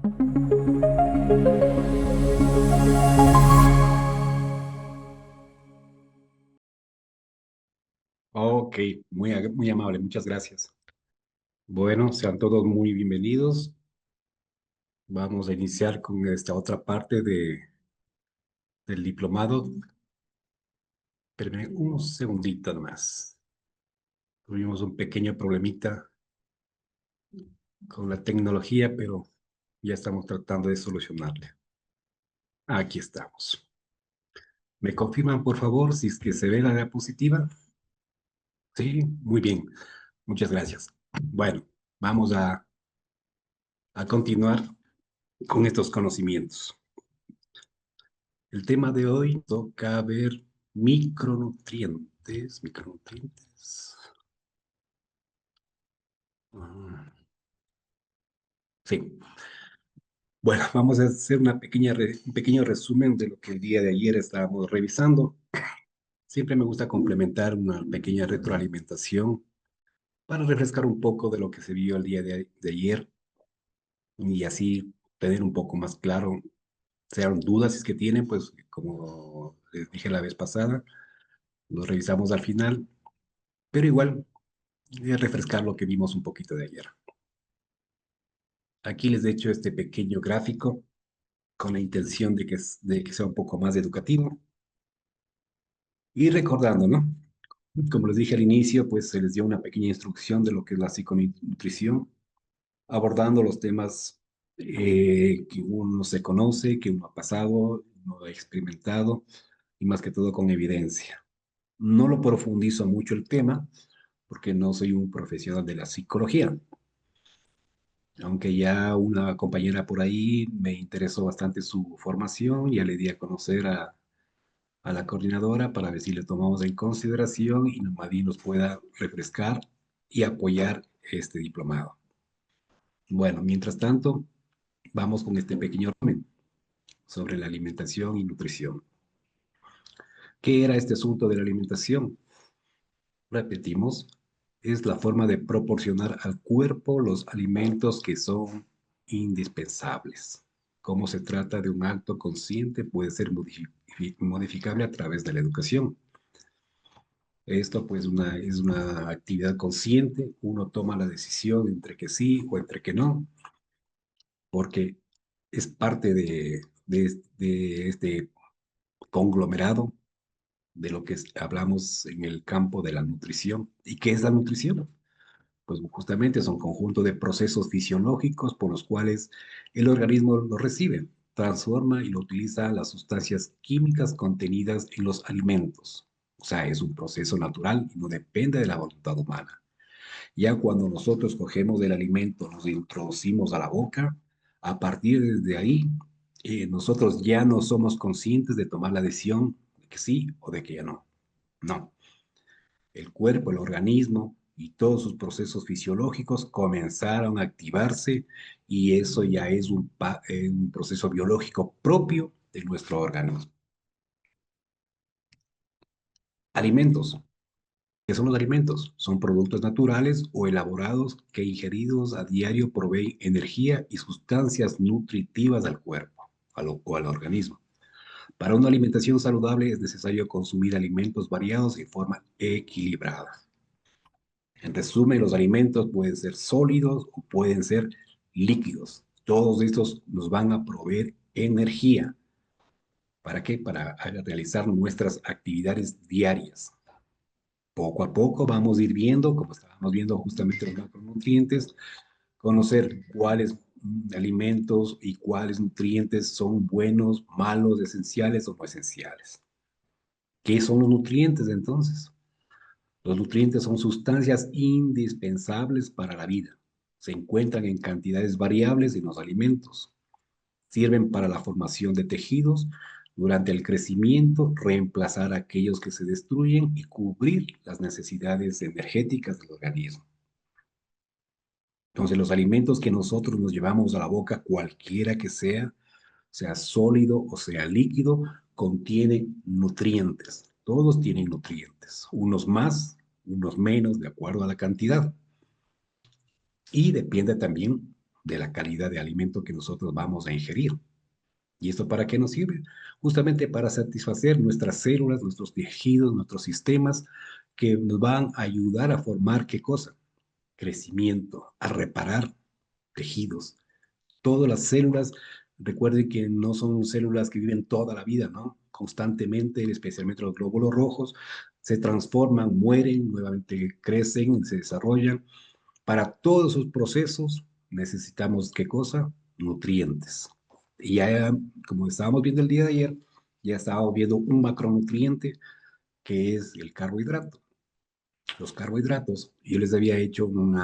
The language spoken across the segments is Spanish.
Ok, muy amable, muchas gracias. Bueno, sean todos muy bienvenidos. Vamos a iniciar con esta otra parte del diplomado. Espérenme un segundito nomás. Tuvimos un pequeño problemita con la tecnología, pero ya estamos tratando de solucionarle. Aquí estamos. ¿Me confirman, por favor, si es que se ve la diapositiva? Sí, muy bien. Muchas gracias. Bueno, vamos a continuar con estos conocimientos. El tema de hoy toca ver micronutrientes. Micronutrientes. Ah, sí. Bueno, vamos a hacer un pequeño resumen de lo que el día de ayer estábamos revisando. Siempre me gusta complementar una pequeña retroalimentación para refrescar un poco de lo que se vio el día de ayer y así tener un poco más claro, sean dudas si es que tienen, pues como les dije la vez pasada, los revisamos al final, pero igual refrescar lo que vimos un poquito de ayer. Aquí les he hecho este pequeño gráfico con la intención de que sea un poco más educativo y recordando, ¿no? Como les dije al inicio, pues se les dio una pequeña instrucción de lo que es la psiconutrición, abordando los temas que uno se conoce, que uno ha pasado, uno ha experimentado y más que todo con evidencia. No lo profundizo mucho el tema porque no soy un profesional de la psicología, aunque ya una compañera por ahí me interesó bastante su formación, ya le di a conocer a la coordinadora para ver si le tomamos en consideración y Madí nos pueda refrescar y apoyar este diplomado. Bueno, mientras tanto, vamos con este pequeño resumen sobre la alimentación y nutrición. ¿Qué era este asunto de la alimentación? Repetimos, es la forma de proporcionar al cuerpo los alimentos que son indispensables. Como se trata de un acto consciente, puede ser modificable a través de la educación. Esto pues es una actividad consciente, uno toma la decisión entre que sí o entre que no, porque es parte de este conglomerado de lo que hablamos en el campo de la nutrición. ¿Y qué es la nutrición? Pues justamente son conjunto de procesos fisiológicos por los cuales el organismo lo recibe, transforma y lo utiliza las sustancias químicas contenidas en los alimentos. O sea, es un proceso natural y no depende de la voluntad humana. Ya cuando nosotros cogemos el alimento, nos introducimos a la boca, a partir de ahí, nosotros ya no somos conscientes de tomar la decisión de que sí o de que ya no. No, el cuerpo, el organismo y todos sus procesos fisiológicos comenzaron a activarse y eso ya es un proceso biológico propio de nuestro organismo. Alimentos. ¿Qué son los alimentos? Son productos naturales o elaborados que ingeridos a diario proveen energía y sustancias nutritivas al cuerpo o al organismo. Para una alimentación saludable es necesario consumir alimentos variados y de forma equilibrada. En resumen, los alimentos pueden ser sólidos o pueden ser líquidos. Todos estos nos van a proveer energía. ¿Para qué? Para realizar nuestras actividades diarias. Poco a poco vamos a ir viendo, como estábamos viendo justamente los macronutrientes, conocer cuáles alimentos y cuáles nutrientes son buenos, malos, esenciales o no esenciales. ¿Qué son los nutrientes entonces? Los nutrientes son sustancias indispensables para la vida. Se encuentran en cantidades variables en los alimentos. Sirven para la formación de tejidos, durante el crecimiento, reemplazar aquellos que se destruyen y cubrir las necesidades energéticas del organismo. Entonces, los alimentos que nosotros nos llevamos a la boca, cualquiera que sea sólido o sea líquido, contienen nutrientes. Todos tienen nutrientes, unos más, unos menos, de acuerdo a la cantidad. Y depende también. de la calidad de alimento que nosotros vamos a ingerir. ¿Y esto para qué nos sirve? Justamente para satisfacer nuestras células, nuestros tejidos, nuestros sistemas, que nos van a ayudar a formar ¿qué cosa? Crecimiento, a reparar tejidos. Todas las células, recuerden que no son células que viven toda la vida, ¿no? Constantemente, especialmente los glóbulos rojos, se transforman, mueren, nuevamente crecen, se desarrollan. Para todos esos procesos necesitamos, ¿qué cosa? Nutrientes. Y ya, como estábamos viendo el día de ayer, ya estábamos viendo un macronutriente que es el carbohidrato. Los carbohidratos, yo les había hecho un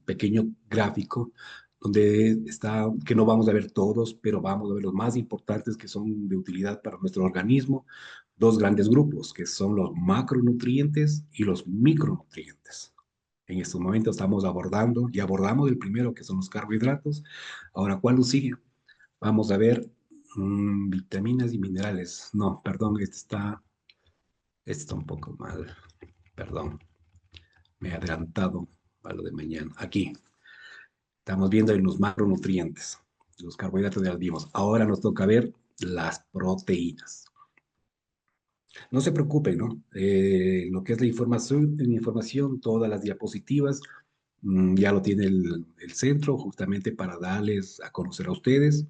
pequeño gráfico donde está, que no vamos a ver todos, pero vamos a ver los más importantes que son de utilidad para nuestro organismo. Dos grandes grupos, que son los macronutrientes y los micronutrientes. En estos momentos estamos abordando, y abordamos el primero, que son los carbohidratos. Ahora, ¿cuál nos sigue? Vamos a ver vitaminas y minerales. No, perdón, este está un poco mal. Perdón, me he adelantado a lo de mañana. Aquí, estamos viendo en los macronutrientes. Los carbohidratos ya los vimos. Ahora nos toca ver las proteínas. No se preocupen, ¿no? Lo que es la información, todas las diapositivas, ya lo tiene el centro justamente para darles a conocer a ustedes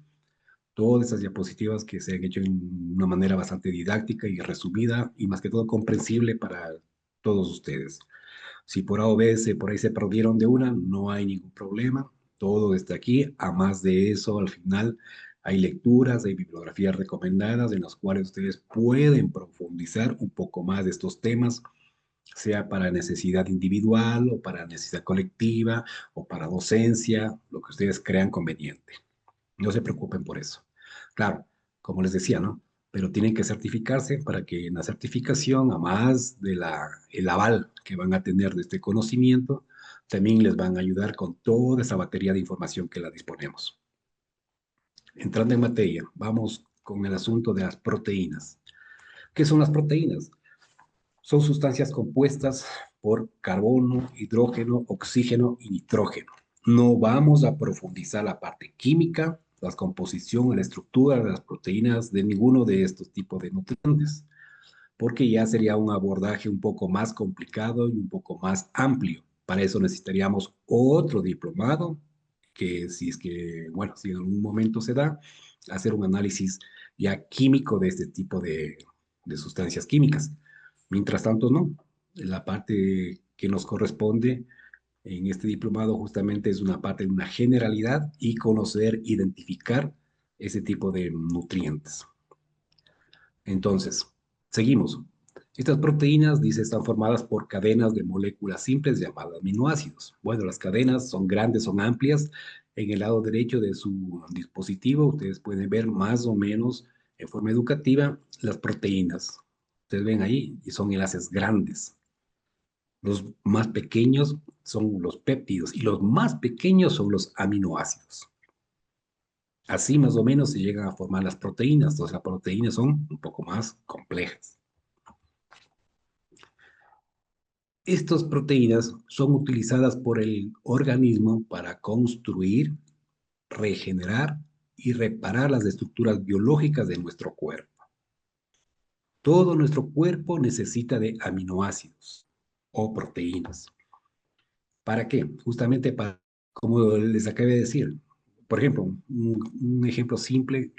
todas esas diapositivas que se han hecho en una manera bastante didáctica y resumida y más que todo comprensible para todos ustedes. Si por A o B por ahí se perdieron de una, no hay ningún problema. Todo está aquí. A más de eso, al final hay lecturas, hay bibliografías recomendadas en las cuales ustedes pueden profundizar un poco más de estos temas, sea para necesidad individual o para necesidad colectiva o para docencia, lo que ustedes crean conveniente. No se preocupen por eso. Claro, como les decía, ¿no? Pero tienen que certificarse para que en la certificación, a más de el aval que van a tener de este conocimiento, también les van a ayudar con toda esa batería de información que la disponemos. Entrando en materia, vamos con el asunto de las proteínas. ¿Qué son las proteínas? Son sustancias compuestas por carbono, hidrógeno, oxígeno y nitrógeno. No vamos a profundizar la parte química, la composición, la estructura de las proteínas de ninguno de estos tipos de nutrientes, porque ya sería un abordaje un poco más complicado y un poco más amplio. Para eso necesitaríamos otro diplomado, que si es que, bueno, si en algún momento se da, hacer un análisis ya químico de este tipo de sustancias químicas. Mientras tanto, no. La parte que nos corresponde en este diplomado justamente es una parte de una generalidad y conocer, identificar ese tipo de nutrientes. Entonces, seguimos. Estas proteínas, dice, están formadas por cadenas de moléculas simples llamadas aminoácidos. Bueno, las cadenas son grandes, son amplias. En el lado derecho de su dispositivo, ustedes pueden ver más o menos en forma educativa las proteínas. Ustedes ven ahí y son enlaces grandes. Los más pequeños son los péptidos y los más pequeños son los aminoácidos. Así más o menos se llegan a formar las proteínas. Entonces las proteínas son un poco más complejas. Estas proteínas son utilizadas por el organismo para construir, regenerar y reparar las estructuras biológicas de nuestro cuerpo. Todo nuestro cuerpo necesita de aminoácidos o proteínas. ¿Para qué? Justamente para, como les acabé de decir, por ejemplo, un ejemplo simple,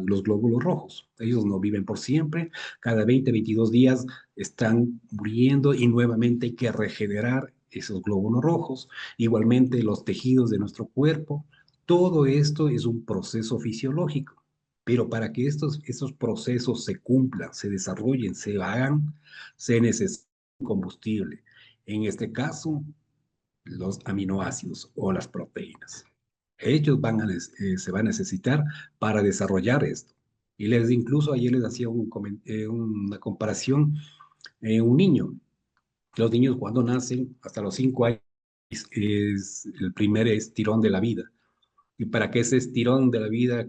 los glóbulos rojos. Ellos no viven por siempre, cada 20, 22 días están muriendo y nuevamente hay que regenerar esos glóbulos rojos. Igualmente los tejidos de nuestro cuerpo. Todo esto es un proceso fisiológico. Pero para que estos procesos se cumplan, se desarrollen, se hagan, se necesita combustible. En este caso, los aminoácidos o las proteínas. Ellos se van a necesitar para desarrollar esto. Y incluso ayer les hacía una comparación en un niño. Los niños cuando nacen, hasta los 5 años, es el primer estirón de la vida. Y para que ese estirón de la vida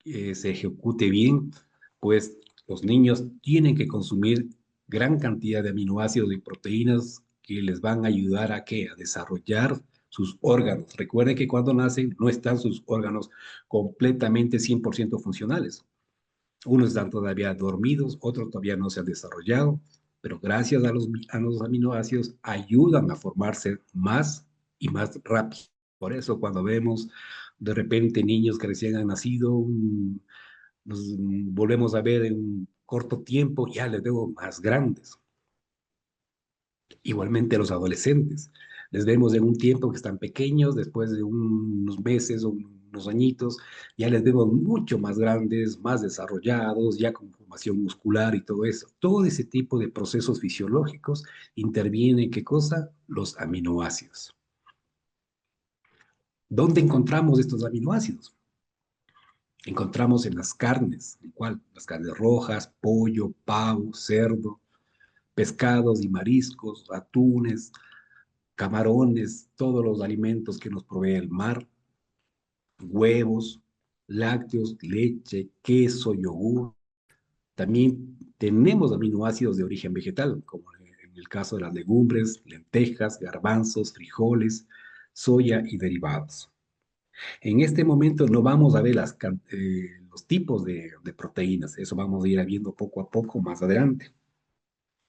se ejecute bien, pues los niños tienen que consumir gran cantidad de aminoácidos y proteínas que les van a ayudar a, ¿qué? A desarrollar sus órganos. Recuerden que cuando nacen no están sus órganos completamente 100% funcionales. Unos están todavía dormidos, otros todavía no se han desarrollado, pero gracias a los aminoácidos ayudan a formarse más y más rápido. Por eso cuando vemos de repente niños que recién han nacido, nos volvemos a ver en un corto tiempo, ya les veo más grandes. Igualmente a los adolescentes. Les vemos en un tiempo que están pequeños, después de unos meses o unos añitos, ya les vemos mucho más grandes, más desarrollados, ya con formación muscular y todo eso. Todo ese tipo de procesos fisiológicos intervienen, ¿qué cosa? Los aminoácidos. ¿Dónde encontramos estos aminoácidos? Encontramos en las carnes, ¿en cuál? Las carnes rojas, pollo, pavo, cerdo, pescados y mariscos, atunes, camarones, todos los alimentos que nos provee el mar, huevos, lácteos, leche, queso, yogur. También tenemos aminoácidos de origen vegetal, como en el caso de las legumbres, lentejas, garbanzos, frijoles, soya y derivados. En este momento no vamos a ver los tipos de proteínas, eso vamos a ir viendo poco a poco más adelante.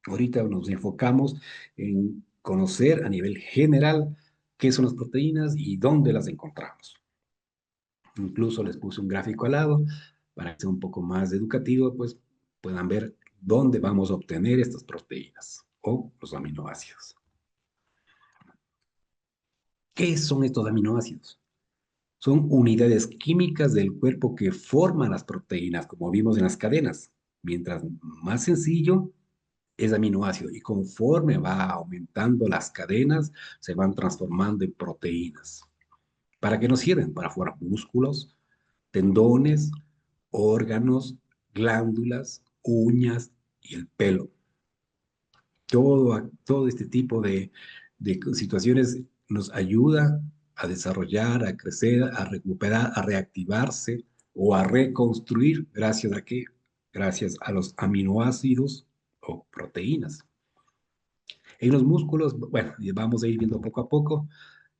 Ahorita nos enfocamos en conocer a nivel general qué son las proteínas y dónde las encontramos. Incluso les puse un gráfico al lado para que sea un poco más educativo, pues puedan ver dónde vamos a obtener estas proteínas o los aminoácidos. ¿Qué son estos aminoácidos? Son unidades químicas del cuerpo que forman las proteínas, como vimos en las cadenas. Mientras más sencillo, es aminoácido y conforme va aumentando las cadenas, se van transformando en proteínas. ¿Para qué nos sirven? Para formar músculos, tendones, órganos, glándulas, uñas y el pelo. Todo este tipo de situaciones nos ayuda a desarrollar, a crecer, a recuperar, a reactivarse o a reconstruir. ¿Gracias a qué? Gracias a los aminoácidos o proteínas. En los músculos, bueno, vamos a ir viendo poco a poco.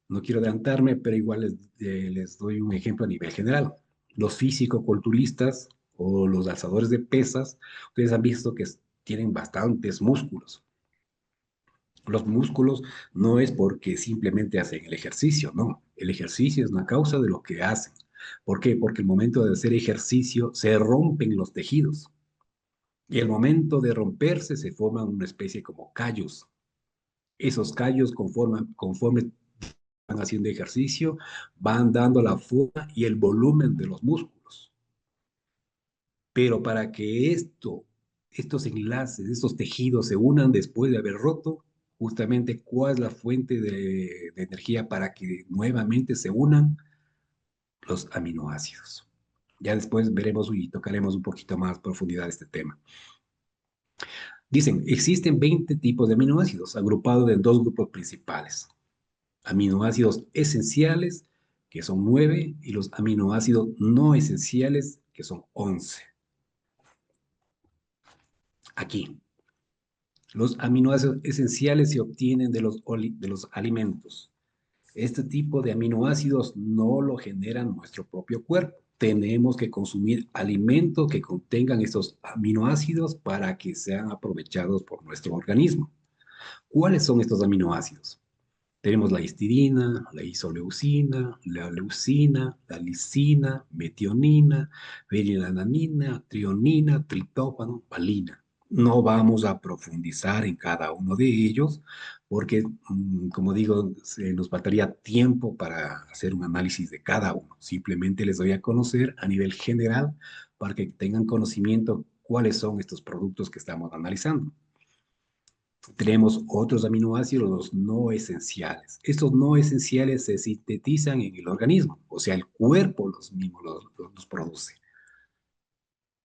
No quiero adelantarme, pero igual les doy un ejemplo a nivel general. Los físico-culturistas o los alzadores de pesas, ustedes han visto que tienen bastantes músculos. Los músculos no es porque simplemente hacen el ejercicio, no. El ejercicio es una causa de lo que hacen. ¿Por qué? Porque el momento de hacer ejercicio se rompen los tejidos. Y el momento de romperse se forman una especie como callos. Esos callos, conforme van haciendo ejercicio, van dando la forma y el volumen de los músculos. Pero para que estos enlaces, estos tejidos se unan después de haber roto, justamente cuál es la fuente de energía para que nuevamente se unan los aminoácidos. Ya después veremos y tocaremos un poquito más profundidad este tema. Dicen, existen 20 tipos de aminoácidos agrupados en dos grupos principales. Aminoácidos esenciales, que son 9, y los aminoácidos no esenciales, que son 11. Aquí, los aminoácidos esenciales se obtienen de los alimentos. Este tipo de aminoácidos no lo genera nuestro propio cuerpo. Tenemos que consumir alimentos que contengan estos aminoácidos para que sean aprovechados por nuestro organismo. ¿Cuáles son estos aminoácidos? Tenemos la histidina, la isoleucina, la leucina, la lisina, metionina, fenilalanina, trionina, triptófano, valina. No vamos a profundizar en cada uno de ellos porque, como digo, se nos faltaría tiempo para hacer un análisis de cada uno. Simplemente les doy a conocer a nivel general para que tengan conocimiento cuáles son estos productos que estamos analizando. Tenemos otros aminoácidos, los no esenciales. Estos no esenciales se sintetizan en el organismo, o sea, el cuerpo los mismos los produce.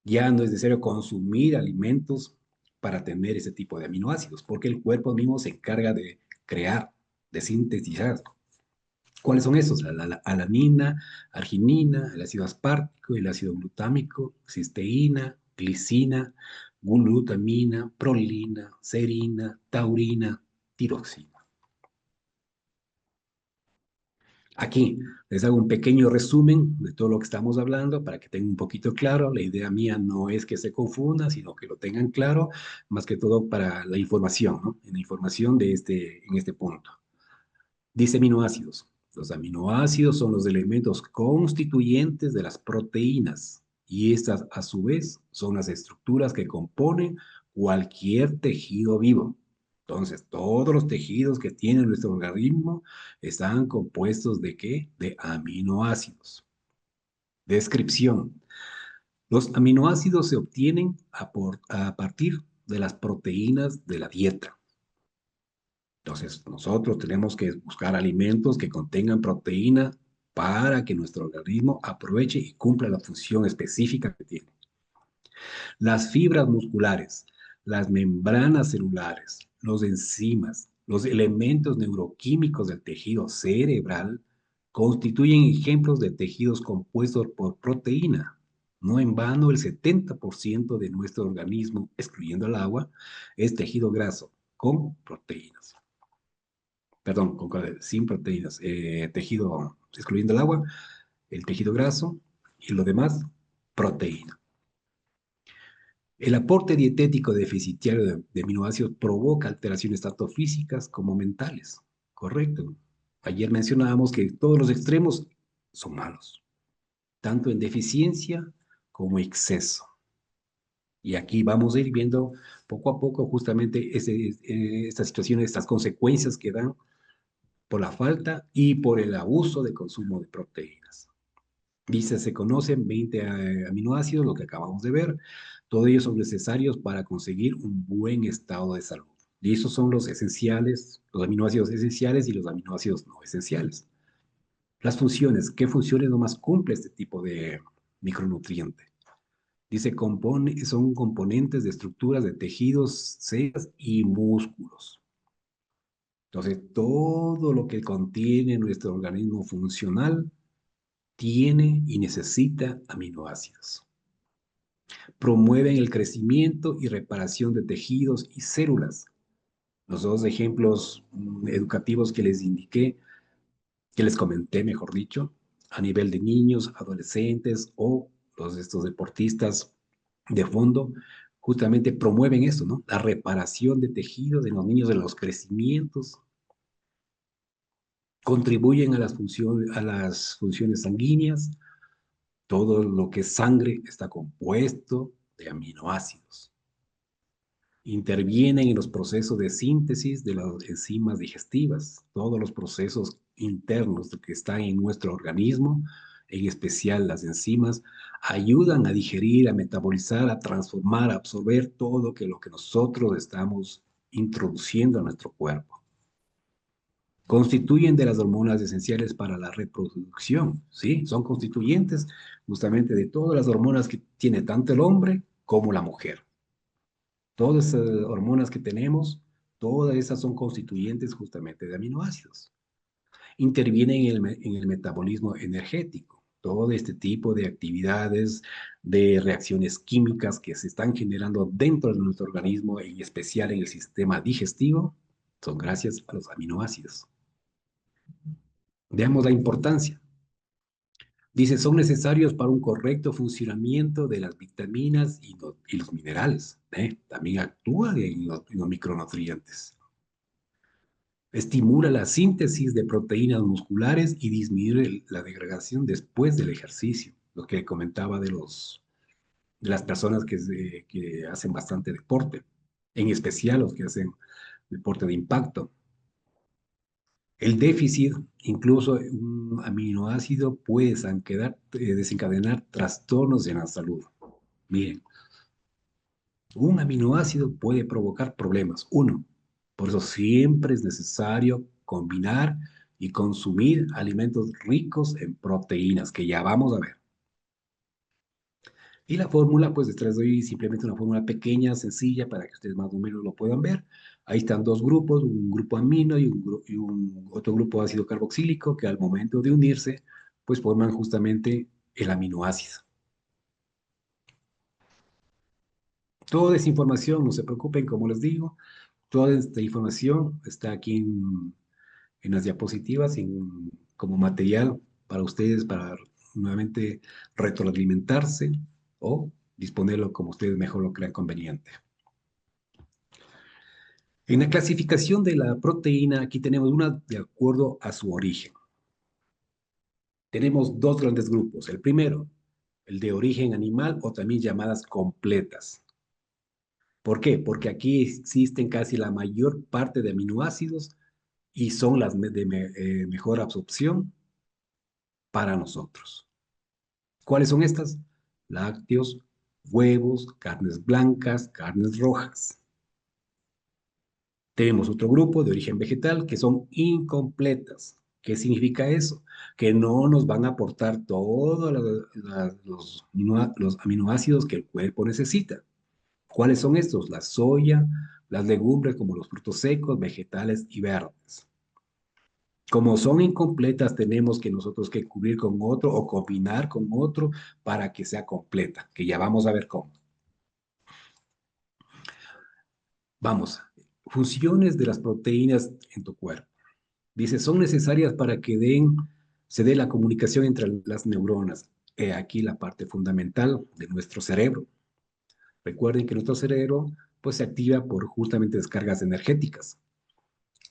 Ya no es necesario consumir alimentos para tener ese tipo de aminoácidos, porque el cuerpo mismo se encarga de crear, de sintetizar. ¿Cuáles son esos? La alanina, arginina, el ácido aspartico, el ácido glutámico, cisteína, glicina, glutamina, prolina, serina, taurina, tiroxina. Aquí les hago un pequeño resumen de todo lo que estamos hablando para que tengan un poquito claro. La idea mía no es que se confunda, sino que lo tengan claro, más que todo para la información, ¿no? En la información en este punto. Dice aminoácidos. Los aminoácidos son los elementos constituyentes de las proteínas y estas a su vez son las estructuras que componen cualquier tejido vivo. Entonces, todos los tejidos que tiene nuestro organismo están compuestos ¿de qué? De aminoácidos. Descripción. Los aminoácidos se obtienen a partir de las proteínas de la dieta. Entonces, nosotros tenemos que buscar alimentos que contengan proteína para que nuestro organismo aproveche y cumpla la función específica que tiene. Las fibras musculares, las membranas celulares, los enzimas, los elementos neuroquímicos del tejido cerebral constituyen ejemplos de tejidos compuestos por proteína. No en vano, el 70% de nuestro organismo, excluyendo el agua, es tejido graso con proteínas. Perdón, sin proteínas, tejido, excluyendo el agua, el tejido graso y lo demás, proteína. El aporte dietético deficitario de aminoácidos provoca alteraciones tanto físicas como mentales. Correcto. Ayer mencionábamos que todos los extremos son malos, tanto en deficiencia como exceso. Y aquí vamos a ir viendo poco a poco justamente estas situaciones, estas consecuencias que dan por la falta y por el abuso de consumo de proteínas. Dice, se conocen 20 aminoácidos, lo que acabamos de ver. Todos ellos son necesarios para conseguir un buen estado de salud. Y esos son los esenciales, los aminoácidos esenciales y los aminoácidos no esenciales. Las funciones, ¿qué funciones nomás cumple este tipo de micronutriente? Dice, son componentes de estructuras de tejidos, células y músculos. Entonces, todo lo que contiene nuestro organismo funcional tiene y necesita aminoácidos. Promueven el crecimiento y reparación de tejidos y células. Los dos ejemplos educativos que les indiqué, que les comenté, mejor dicho, a nivel de niños, adolescentes o estos deportistas de fondo, justamente promueven esto, ¿no? La reparación de tejidos en los niños, de los crecimientos, contribuyen a las funciones sanguíneas. Todo lo que es sangre está compuesto de aminoácidos. Intervienen en los procesos de síntesis de las enzimas digestivas, todos los procesos internos que están en nuestro organismo, en especial las enzimas, ayudan a digerir, a metabolizar, a transformar, a absorber todo lo que nosotros estamos introduciendo a nuestro cuerpo. Constituyen de las hormonas esenciales para la reproducción, ¿sí? Son constituyentes justamente de todas las hormonas que tiene tanto el hombre como la mujer. Todas esas hormonas que tenemos, todas esas son constituyentes justamente de aminoácidos. Intervienen en el metabolismo energético. Todo este tipo de actividades, de reacciones químicas que se están generando dentro de nuestro organismo, en especial en el sistema digestivo, son gracias a los aminoácidos. Veamos la importancia. Dice, son necesarios para un correcto funcionamiento de las vitaminas y los minerales. ¿Eh? También actúa en los micronutrientes. Estimula la síntesis de proteínas musculares y disminuye la degradación después del ejercicio. Lo que comentaba de las personas que hacen bastante deporte, en especial los que hacen deporte de impacto. El déficit, incluso un aminoácido, puede desencadenar trastornos en la salud. Miren, un aminoácido puede provocar problemas. Uno, por eso siempre es necesario combinar y consumir alimentos ricos en proteínas, que ya vamos a ver. Y la fórmula, pues les doy simplemente una fórmula pequeña, sencilla, para que ustedes más o menos lo puedan ver. Ahí están dos grupos, un grupo amino y un otro grupo ácido carboxílico, que al momento de unirse, pues forman justamente el aminoácido. Toda esa información, no se preocupen, como les digo, toda esta información está aquí en las diapositivas, como material para ustedes, para nuevamente retroalimentarse o disponerlo como ustedes mejor lo crean conveniente. En la clasificación de la proteína, aquí tenemos una de acuerdo a su origen. Tenemos dos grandes grupos. El primero, el de origen animal o también llamadas completas. ¿Por qué? Porque aquí existen casi la mayor parte de aminoácidos y son las de mejor absorción para nosotros. ¿Cuáles son estas? Lácteos, huevos, carnes blancas, carnes rojas. Tenemos otro grupo de origen vegetal que son incompletas. ¿Qué significa eso? Que no nos van a aportar todos los aminoácidos que el cuerpo necesita. ¿Cuáles son estos? La soya, las legumbres como los frutos secos, vegetales y verdes. Como son incompletas, tenemos que nosotros que cubrir con otro o combinar con otro para que sea completa, que ya vamos a ver cómo. Vamos, funciones de las proteínas en tu cuerpo. Dice, son necesarias para que se dé la comunicación entre las neuronas. He aquí la parte fundamental de nuestro cerebro. Recuerden que nuestro cerebro pues, se activa por justamente descargas energéticas.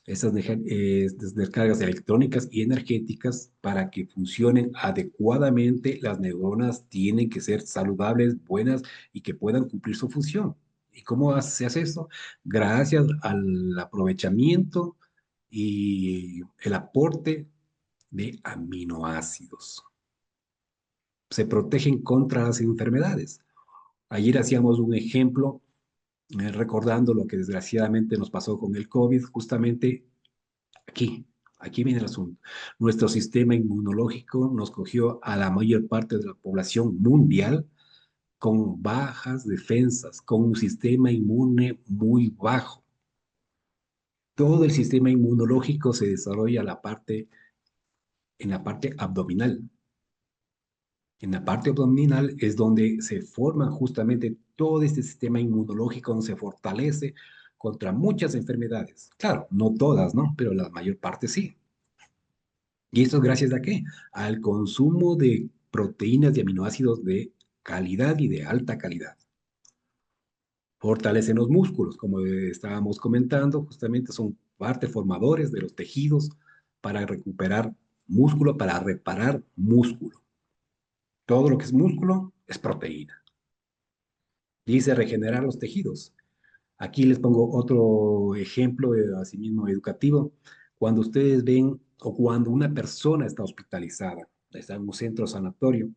Esas descargas electrónicas y energéticas, para que funcionen adecuadamente, las neuronas tienen que ser saludables, buenas y que puedan cumplir su función. ¿Y cómo se hace esto? Gracias al aprovechamiento y el aporte de aminoácidos. Se protegen contra las enfermedades. Ayer hacíamos un ejemplo, recordando lo que desgraciadamente nos pasó con el COVID, justamente aquí. Aquí viene el asunto. Nuestro sistema inmunológico nos cogió a la mayor parte de la población mundial con bajas defensas, con un sistema inmune muy bajo. Todo el sistema inmunológico se desarrolla en la parte abdominal. En la parte abdominal es donde se forma justamente todo este sistema inmunológico, donde se fortalece contra muchas enfermedades. Claro, no todas, ¿no? Pero la mayor parte sí. ¿Y esto es gracias a qué? Al consumo de proteínas y aminoácidos de calidad y de alta calidad. Fortalecen los músculos, como estábamos comentando, justamente son parte formadores de los tejidos para recuperar músculo, para reparar músculo. Todo lo que es músculo es proteína. Dice regenerar los tejidos. Aquí les pongo otro ejemplo, asimismo educativo. Cuando ustedes ven o cuando una persona está hospitalizada, está en un centro sanatorio,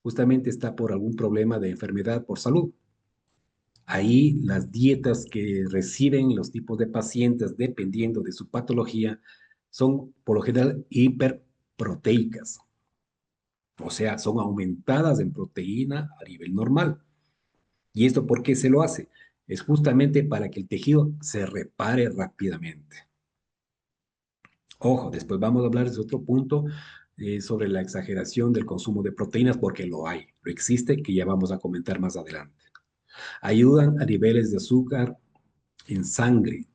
justamente está por algún problema de enfermedad por salud. Ahí las dietas que reciben los tipos de pacientes, dependiendo de su patología, son por lo general hiperproteicas. O sea, son aumentadas en proteína a nivel normal. ¿Y esto por qué se lo hace? Es justamente para que el tejido se repare rápidamente. Ojo, después vamos a hablar de otro punto, sobre la exageración del consumo de proteínas, porque lo hay, lo existe, que ya vamos a comentar más adelante. Ayudan a niveles de azúcar en sangre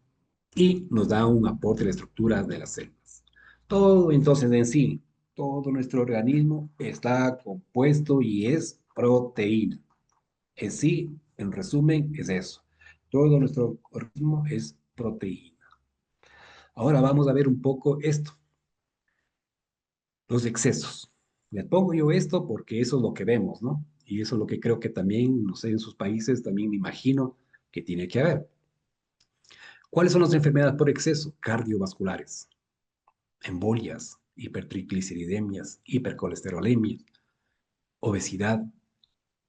y nos da un aporte a la estructura de las células. Todo entonces en sí, todo nuestro organismo está compuesto y es proteína. En sí, en resumen, es eso. Todo nuestro organismo es proteína. Ahora vamos a ver un poco esto, los excesos. Le pongo yo esto porque eso es lo que vemos, ¿no? Y eso es lo que creo que también, no sé, en sus países también me imagino que tiene que haber. ¿Cuáles son las enfermedades por exceso? Cardiovasculares, embolias, hipertrigliceridemias, hipercolesterolemia, obesidad,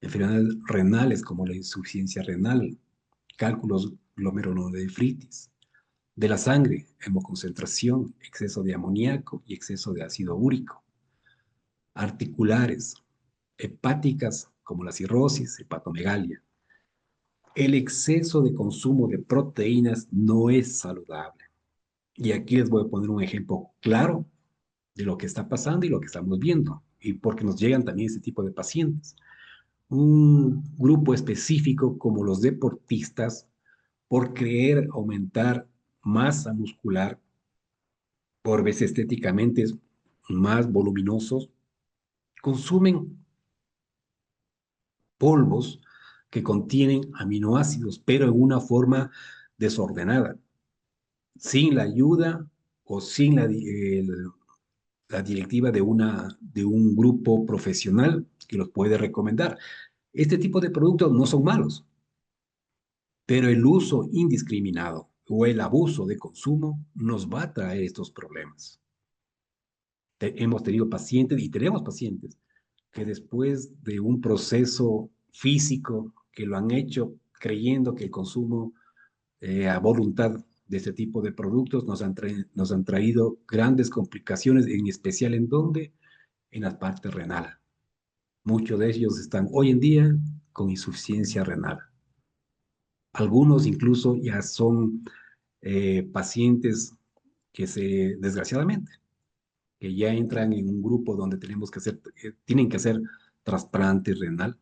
enfermedades renales como la insuficiencia renal, cálculos glomerulonefritis, de la sangre, hemoconcentración, exceso de amoníaco y exceso de ácido úrico, articulares, hepáticas como la cirrosis, hepatomegalia. El exceso de consumo de proteínas no es saludable. Y aquí les voy a poner un ejemplo claro de lo que está pasando y lo que estamos viendo, y porque nos llegan también este tipo de pacientes. Un grupo específico como los deportistas, por querer aumentar masa muscular, por verse estéticamente más voluminosos, consumen polvos que contienen aminoácidos, pero en una forma desordenada, sin la ayuda o sin la directiva de un grupo profesional que los puede recomendar. Este tipo de productos no son malos, pero el uso indiscriminado o el abuso de consumo nos va a traer estos problemas. Hemos tenido pacientes y tenemos pacientes que después de un proceso físico que lo han hecho creyendo que el consumo a voluntad de este tipo de productos nos han traído grandes complicaciones, en especial en dónde, en la parte renal. Muchos de ellos están hoy en día con insuficiencia renal. Algunos incluso ya son pacientes que desgraciadamente, que ya entran en un grupo donde tienen que hacer trasplante renal.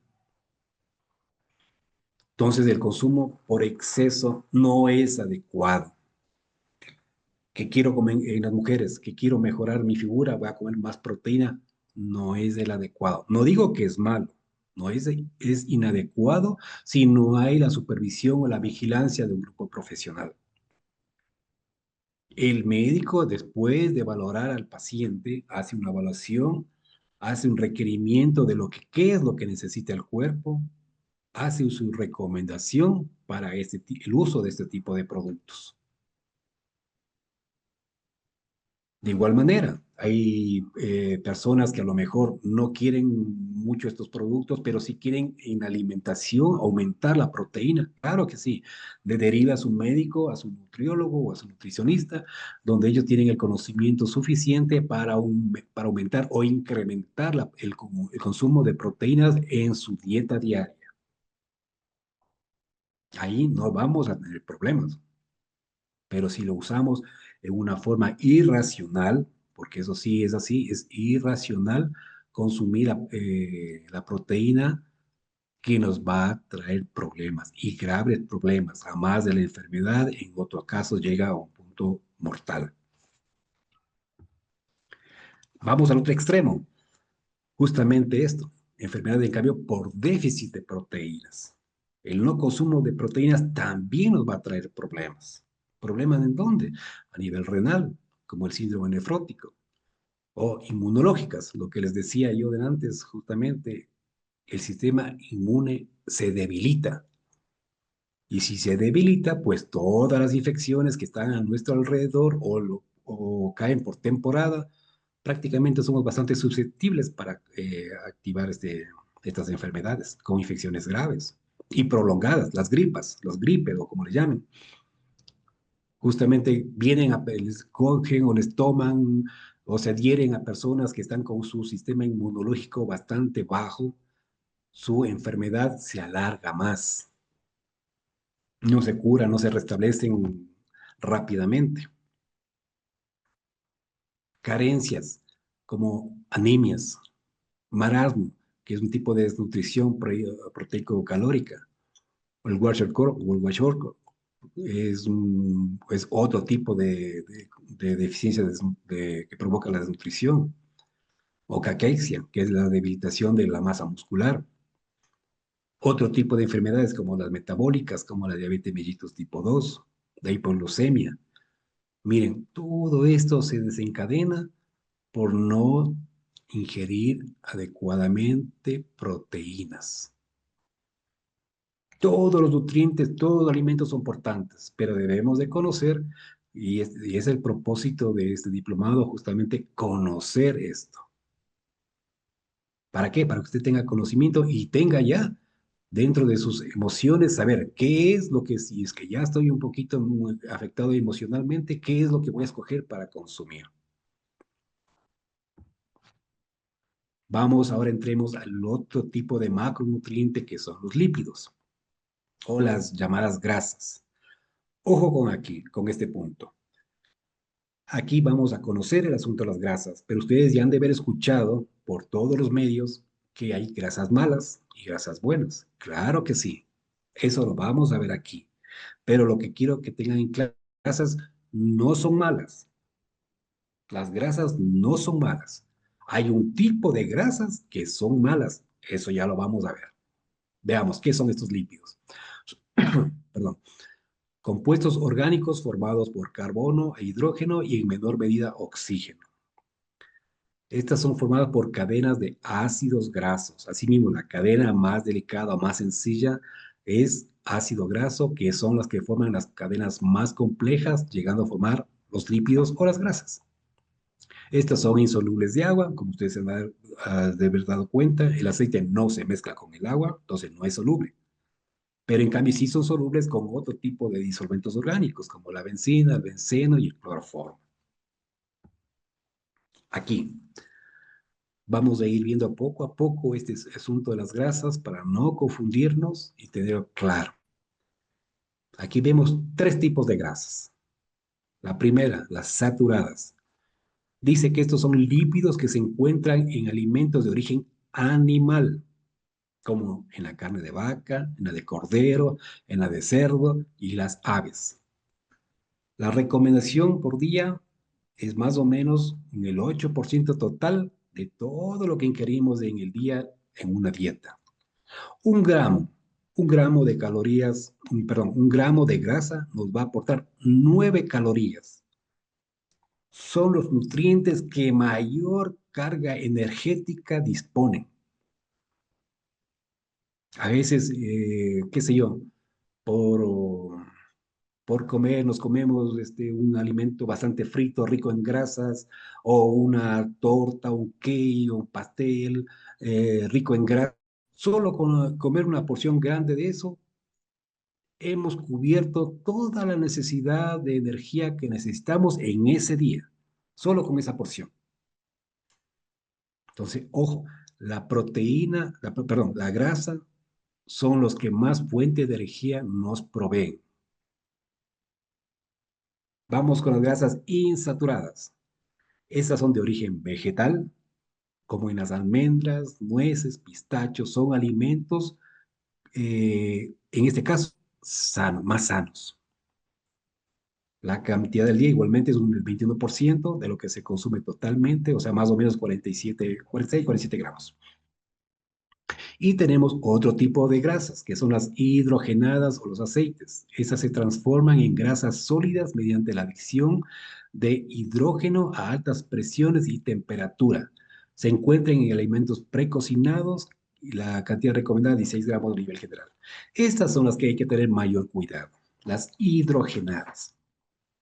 Entonces el consumo por exceso no es adecuado. Que quiero comer en las mujeres, que quiero mejorar mi figura, voy a comer más proteína, no es el adecuado. No digo que es malo, no es inadecuado si no hay la supervisión o la vigilancia de un grupo profesional. El médico, después de valorar al paciente, hace una evaluación, hace un requerimiento de qué es lo que necesita el cuerpo, hace su recomendación para el uso de este tipo de productos. De igual manera, hay personas que a lo mejor no quieren mucho estos productos, pero sí quieren en la alimentación aumentar la proteína. Claro que sí. Le deriva a su médico, a su nutriólogo o a su nutricionista, donde ellos tienen el conocimiento suficiente para aumentar o incrementar el consumo de proteínas en su dieta diaria. Ahí no vamos a tener problemas. Pero si lo usamos en una forma irracional, porque eso sí es así, es irracional consumir la proteína que nos va a traer problemas y graves problemas, a más de la enfermedad, en otros casos llega a un punto mortal. Vamos al otro extremo, justamente esto, enfermedad en cambio por déficit de proteínas. El no consumo de proteínas también nos va a traer problemas. ¿Problemas en dónde? A nivel renal, como el síndrome nefrótico, o inmunológicas, lo que les decía yo de antes, justamente, el sistema inmune se debilita. Y si se debilita, pues todas las infecciones que están a nuestro alrededor o caen por temporada, prácticamente somos bastante susceptibles para activar estas enfermedades con infecciones graves y prolongadas, las gripas, los gripes o como le llamen. Justamente les cogen o les toman o se adhieren a personas que están con su sistema inmunológico bastante bajo, su enfermedad se alarga más, no se cura, no se restablecen rápidamente. Carencias como anemias, marasmo, que es un tipo de desnutrición proteico-calórica, o el kwashiorkor, es otro tipo de deficiencia que provoca la desnutrición, o caquexia, que es la debilitación de la masa muscular. Otro tipo de enfermedades como las metabólicas, como la diabetes mellitus tipo 2, la hipoglucemia. Miren, todo esto se desencadena por no ingerir adecuadamente proteínas. Todos los nutrientes, todos los alimentos son importantes, pero debemos de conocer, y es el propósito de este diplomado, justamente conocer esto. ¿Para qué? Para que usted tenga conocimiento y tenga ya dentro de sus emociones saber qué es lo que, si es que ya estoy un poquito muy afectado emocionalmente, qué es lo que voy a escoger para consumir. Vamos, ahora entremos al otro tipo de macronutriente que son los lípidos o las llamadas grasas. Ojo con este punto. Aquí vamos a conocer el asunto de las grasas, pero ustedes ya han de haber escuchado por todos los medios que hay grasas malas y grasas buenas. Claro que sí. Eso lo vamos a ver aquí. Pero lo que quiero que tengan en claro, grasas no son malas. Las grasas no son malas. Hay un tipo de grasas que son malas. Eso ya lo vamos a ver. Veamos, ¿qué son estos lípidos? Perdón. Compuestos orgánicos formados por carbono e hidrógeno y en menor medida oxígeno. Estas son formadas por cadenas de ácidos grasos. Asimismo, la cadena más delicada o más sencilla es ácido graso, que son las que forman las cadenas más complejas, llegando a formar los lípidos o las grasas. Estas son insolubles de agua, como ustedes se van a de haber dado cuenta, el aceite no se mezcla con el agua, entonces no es soluble. Pero en cambio sí son solubles con otro tipo de disolventes orgánicos, como la benzina, el benceno y el cloroformo. Aquí vamos a ir viendo poco a poco este asunto de las grasas para no confundirnos y tenerlo claro. Aquí vemos tres tipos de grasas. La primera, las saturadas. Dice que estos son lípidos que se encuentran en alimentos de origen animal, como en la carne de vaca, en la de cordero, en la de cerdo y las aves. La recomendación por día es más o menos el 8% total de todo lo que ingerimos en el día en una dieta. Un gramo, un gramo de calorías, perdón, un gramo de grasa nos va a aportar 9 calorías. Son los nutrientes que mayor carga energética disponen. A veces, qué sé yo, por, por comer, nos comemos un alimento bastante frito, rico en grasas, o una torta, un cake, un pastel, rico en grasas. Solo con comer una porción grande de eso, hemos cubierto toda la necesidad de energía que necesitamos en ese día, solo con esa porción. Entonces, ojo, la proteína, perdón, la grasa son los que más fuente de energía nos proveen. Vamos con las grasas insaturadas. Estas son de origen vegetal, como en las almendras, nueces, pistachos, son alimentos, en este caso, más sanos. La cantidad del día igualmente es un 21% de lo que se consume totalmente, o sea, más o menos 47, 46, 47 gramos. Y tenemos otro tipo de grasas, que son las hidrogenadas o los aceites. Esas se transforman en grasas sólidas mediante la adición de hidrógeno a altas presiones y temperatura. Se encuentran en alimentos precocinados y la cantidad recomendada es 16 gramos a nivel general. Estas son las que hay que tener mayor cuidado, las hidrogenadas,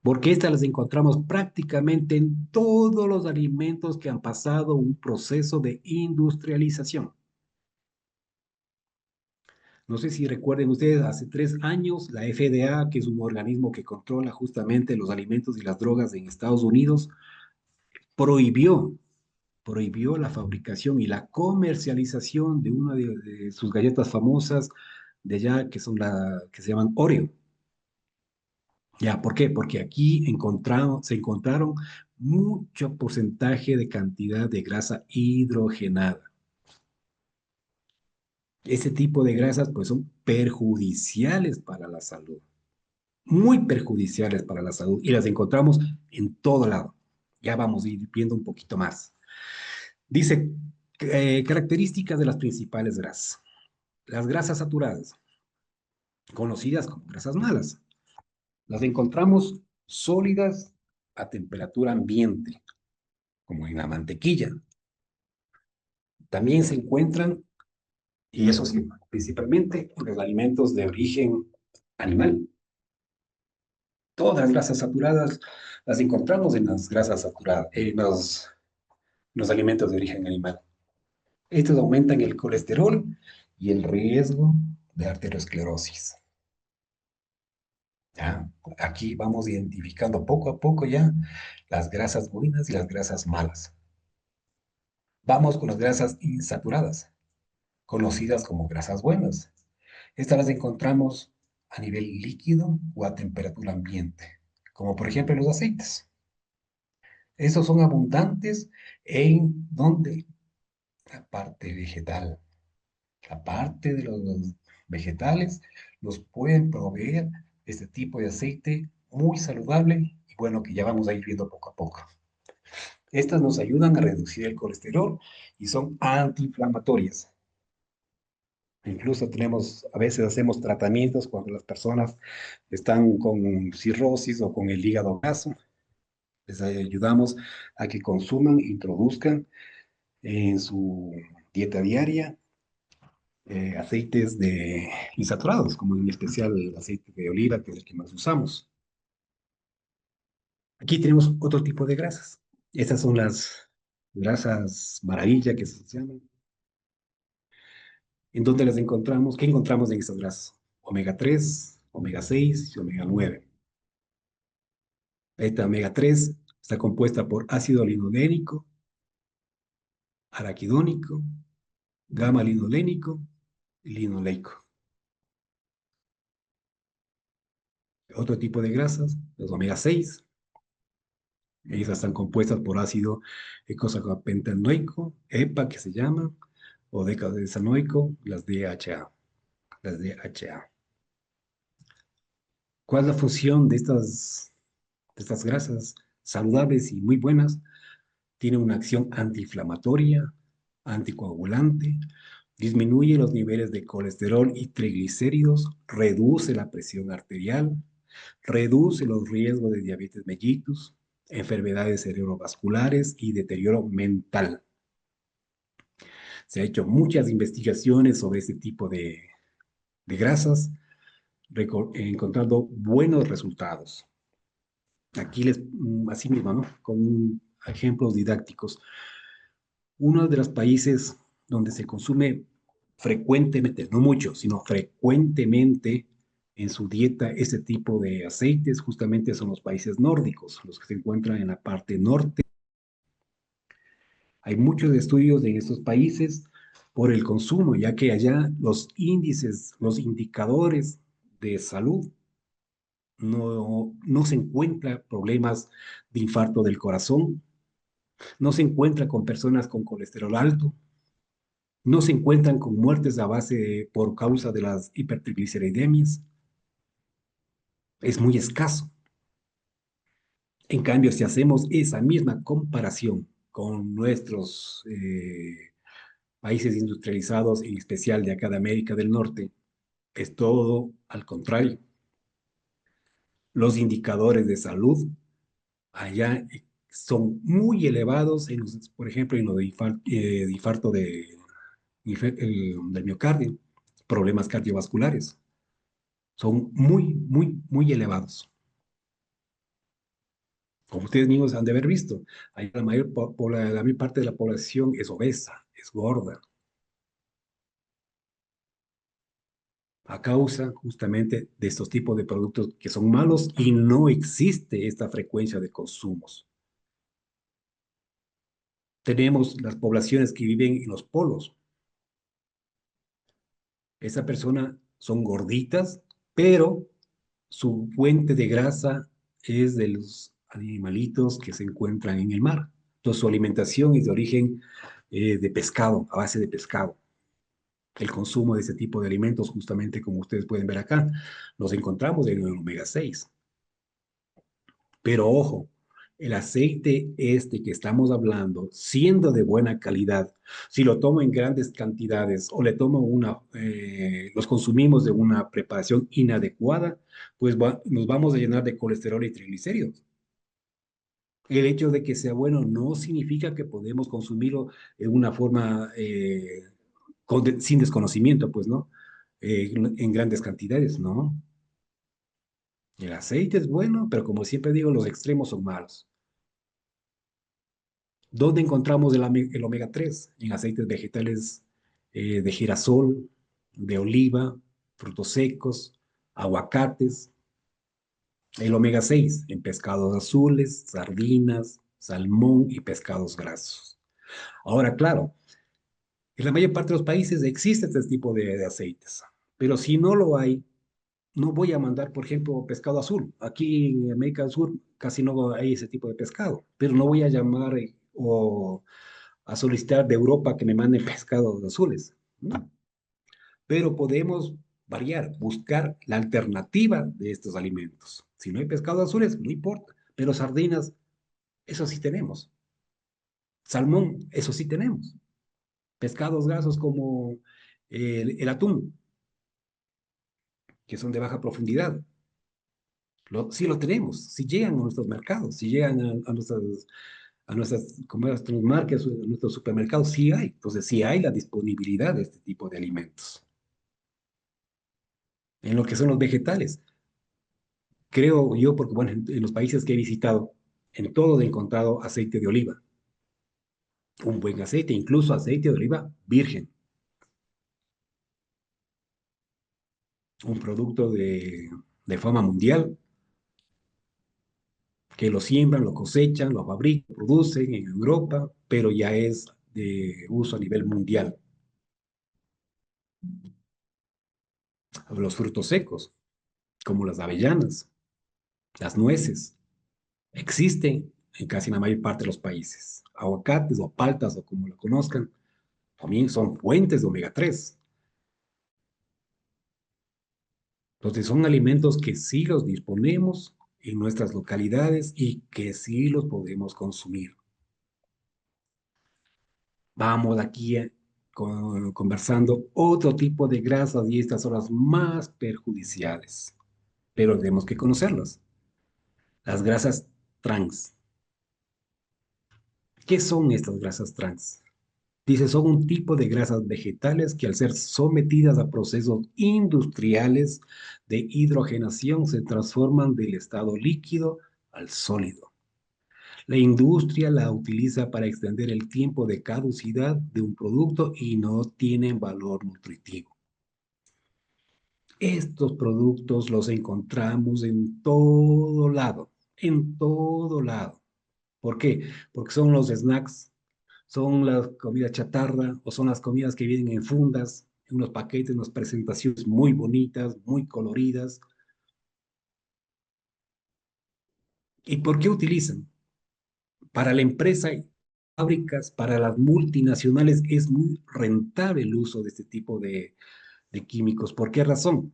porque estas las encontramos prácticamente en todos los alimentos que han pasado un proceso de industrialización. No sé si recuerden ustedes, hace 3 años la FDA, que es un organismo que controla justamente los alimentos y las drogas en Estados Unidos, prohibió, prohibió la fabricación y la comercialización de una de sus galletas famosas de allá, que son que se llaman Oreo. Ya, ¿por qué? Porque aquí se encontraron mucho porcentaje de cantidad de grasa hidrogenada. Ese tipo de grasas pues son perjudiciales para la salud, muy perjudiciales para la salud y las encontramos en todo lado. Ya vamos a ir viendo un poquito más. Dice, características de las principales grasas. Las grasas saturadas, conocidas como grasas malas, las encontramos sólidas a temperatura ambiente, como en la mantequilla. También se encuentran, y eso sí, principalmente en los alimentos de origen animal. Todas las grasas saturadas las encontramos en las grasas saturadas, en los alimentos de origen animal. Estos aumentan el colesterol y el riesgo de arteriosclerosis. ¿Ya? Aquí vamos identificando poco a poco ya las grasas buenas y las grasas malas. Vamos con las grasas insaturadas, conocidas como grasas buenas. Estas las encontramos a nivel líquido o a temperatura ambiente, como por ejemplo los aceites. Estos son abundantes en donde la parte vegetal, la parte de los vegetales nos pueden proveer este tipo de aceite muy saludable y bueno, que ya vamos a ir viendo poco a poco. Estas nos ayudan a reducir el colesterol y son antiinflamatorias. Incluso tenemos, a veces hacemos tratamientos cuando las personas están con cirrosis o con el hígado graso. Les ayudamos a que consuman, introduzcan en su dieta diaria aceites insaturados, como en especial el aceite de oliva, que es el que más usamos. Aquí tenemos otro tipo de grasas. Estas son las grasas maravilla que se llaman. ¿En dónde las encontramos? ¿Qué encontramos en estas grasas? Omega 3, omega 6 y omega 9. Esta omega 3 está compuesta por ácido linolénico, araquidónico, gamma linolénico y linoleico. Otro tipo de grasas, los omega 6. Esas están compuestas por ácido eicosapentaenoico, EPA que se llama, o decadesanoico, las DHA. Las DHA. ¿Cuál es la función de estas grasas saludables y muy buenas? Tiene una acción antiinflamatoria, anticoagulante, disminuye los niveles de colesterol y triglicéridos, reduce la presión arterial, reduce los riesgos de diabetes mellitus, enfermedades cerebrovasculares y deterioro mental. Se ha hecho muchas investigaciones sobre este tipo de grasas, encontrando buenos resultados. Aquí así mismo, ¿no? Con ejemplos didácticos. Uno de los países donde se consume frecuentemente, no mucho, sino frecuentemente en su dieta este tipo de aceites, justamente son los países nórdicos, los que se encuentran en la parte norte. Hay muchos estudios en estos países por el consumo, ya que allá los índices, los indicadores de salud no se encuentra problemas de infarto del corazón, no se encuentra con personas con colesterol alto, no se encuentran con muertes a por causa de las hipertrigliceridemias. Es muy escaso. En cambio, si hacemos esa misma comparación con nuestros países industrializados, en especial de acá de América del Norte, es todo al contrario. Los indicadores de salud allá son muy elevados, por ejemplo, en lo de infarto del miocardio, problemas cardiovasculares. Son muy, muy, muy elevados. Como ustedes mismos han de haber visto, ahí la mayor parte de la población es obesa, es gorda, a causa justamente de estos tipos de productos que son malos y no existe esta frecuencia de consumos. Tenemos las poblaciones que viven en los polos. Esa persona son gorditas, pero su fuente de grasa es de los animalitos que se encuentran en el mar. Entonces, su alimentación es de origen de pescado, a base de pescado. El consumo de ese tipo de alimentos, justamente como ustedes pueden ver acá, los encontramos en el omega 6. Pero ojo, el aceite este que estamos hablando, siendo de buena calidad, si lo tomo en grandes cantidades o le tomo los consumimos de una preparación inadecuada, pues nos vamos a llenar de colesterol y triglicéridos. El hecho de que sea bueno no significa que podemos consumirlo de una forma sin desconocimiento, pues, ¿no? En grandes cantidades, ¿no? El aceite es bueno, pero como siempre digo, los extremos son malos. ¿Dónde encontramos el omega 3? En aceites vegetales de girasol, de oliva, frutos secos, aguacates. El omega 6 en pescados azules, sardinas, salmón y pescados grasos. Ahora, claro, en la mayor parte de los países existe este tipo de aceites, pero si no lo hay, no voy a mandar, por ejemplo, pescado azul. Aquí en América del Sur casi no hay ese tipo de pescado, pero no voy a llamar o a solicitar de Europa que me manden pescados azules, ¿no? Pero podemos variar, buscar la alternativa de estos alimentos. Si no hay pescados azules, no importa, pero sardinas, eso sí tenemos. Salmón, eso sí tenemos. Pescados grasos como el atún, que son de baja profundidad. Sí lo tenemos, si llegan a nuestros mercados, si llegan a nuestras como marcas, a nuestros supermercados, sí hay. Entonces, sí hay la disponibilidad de este tipo de alimentos. En lo que son los vegetales, creo yo, porque bueno, en los países que he visitado, en todo he encontrado aceite de oliva, un buen aceite, incluso aceite de oliva virgen, un producto de fama mundial, que lo siembran, lo cosechan, lo fabrican, producen en Europa, pero ya es de uso a nivel mundial. Los frutos secos, como las avellanas, las nueces, existen en casi la mayor parte de los países. Aguacates o paltas o como lo conozcan, también son fuentes de omega 3. Entonces son alimentos que sí los disponemos en nuestras localidades y que sí los podemos consumir. Vamos aquí conversando otro tipo de grasas y estas son las más perjudiciales, pero tenemos que conocerlas. Las grasas trans. ¿Qué son estas grasas trans? Dice, son un tipo de grasas vegetales que al ser sometidas a procesos industriales de hidrogenación se transforman del estado líquido al sólido. La industria la utiliza para extender el tiempo de caducidad de un producto y no tienen valor nutritivo. Estos productos los encontramos en todo lado, en todo lado. ¿Por qué? Porque son los snacks, son las comidas chatarra o son las comidas que vienen en fundas, en unos paquetes, unas presentaciones muy bonitas, muy coloridas. ¿Y por qué utilizan? Para la empresa, fábricas, para las multinacionales es muy rentable el uso de este tipo de químicos. ¿Por qué razón?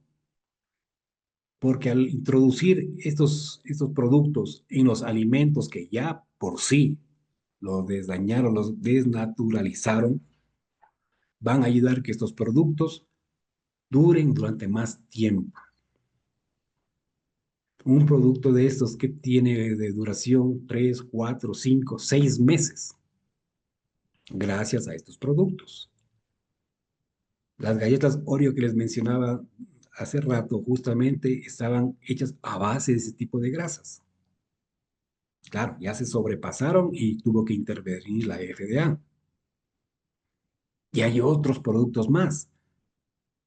Porque al introducir estos productos en los alimentos que ya por sí los desdañaron, los desnaturalizaron, van a ayudar a que estos productos duren durante más tiempo. Un producto de estos que tiene de duración 3, 4, 5, 6 meses, gracias a estos productos. Las galletas Oreo que les mencionaba hace rato justamente estaban hechas a base de ese tipo de grasas. Claro, ya se sobrepasaron y tuvo que intervenir la FDA. Y hay otros productos más,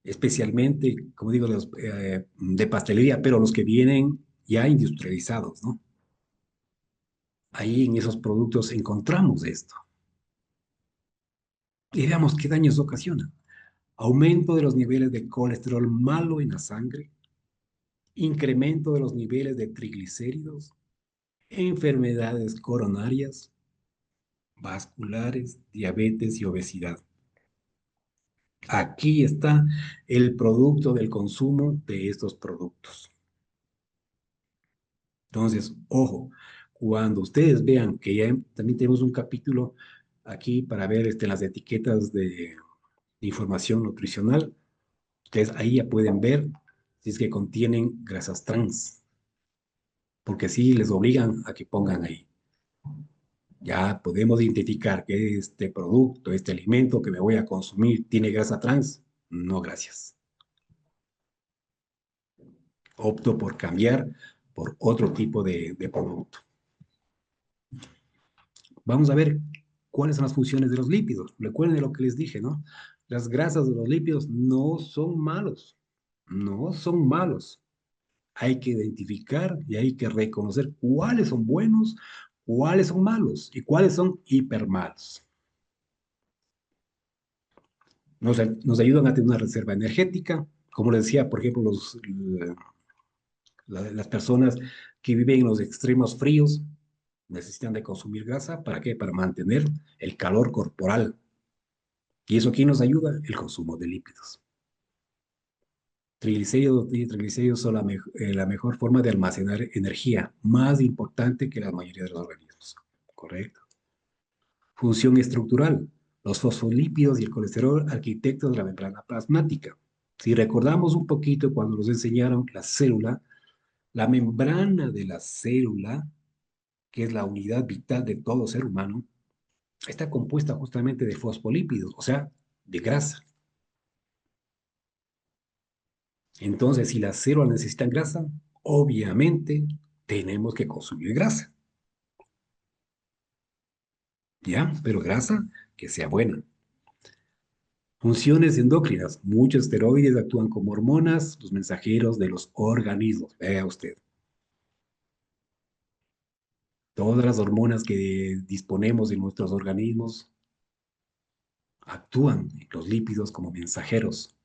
especialmente, como digo, los de pastelería, pero los que vienen ya industrializados, ¿no? Ahí en esos productos encontramos esto. Y veamos qué daños ocasiona. Aumento de los niveles de colesterol malo en la sangre, incremento de los niveles de triglicéridos, enfermedades coronarias, vasculares, diabetes y obesidad. Aquí está el producto del consumo de estos productos. Entonces, ojo, cuando ustedes vean que ya también tenemos un capítulo aquí para ver las etiquetas de información nutricional, ustedes ahí ya pueden ver si es que contienen grasas trans, porque sí les obligan a que pongan ahí. Ya podemos identificar que este producto, este alimento que me voy a consumir tiene grasa trans. No, gracias. Opto por cambiar por otro tipo de producto. Vamos a ver cuáles son las funciones de los lípidos. Recuerden lo que les dije, ¿no? Las grasas de los lípidos no son malos, no son malos. Hay que identificar y hay que reconocer cuáles son buenos, cuáles son malos y cuáles son hipermalos. Nos ayudan a tener una reserva energética. Como les decía, por ejemplo, las personas que viven en los extremos fríos necesitan de consumir grasa. ¿Para qué? Para mantener el calor corporal. ¿Y eso aquí nos ayuda? El consumo de lípidos. Triglicéridos y triglicéridos son la mejor forma de almacenar energía, más importante que la mayoría de los organismos. ¿Correcto? Función estructural. Los fosfolípidos y el colesterol arquitectos de la membrana plasmática. Si recordamos un poquito cuando nos enseñaron la célula, la membrana de la célula, que es la unidad vital de todo ser humano, está compuesta justamente de fosfolípidos, o sea, de grasa. Entonces, si las células necesitan grasa, obviamente tenemos que consumir grasa, ¿ya? Pero grasa que sea buena. Funciones endocrinas. Muchos esteroides actúan como hormonas, los mensajeros de los organismos. Vea usted. Todas las hormonas que disponemos en nuestros organismos actúan en los lípidos como mensajeros.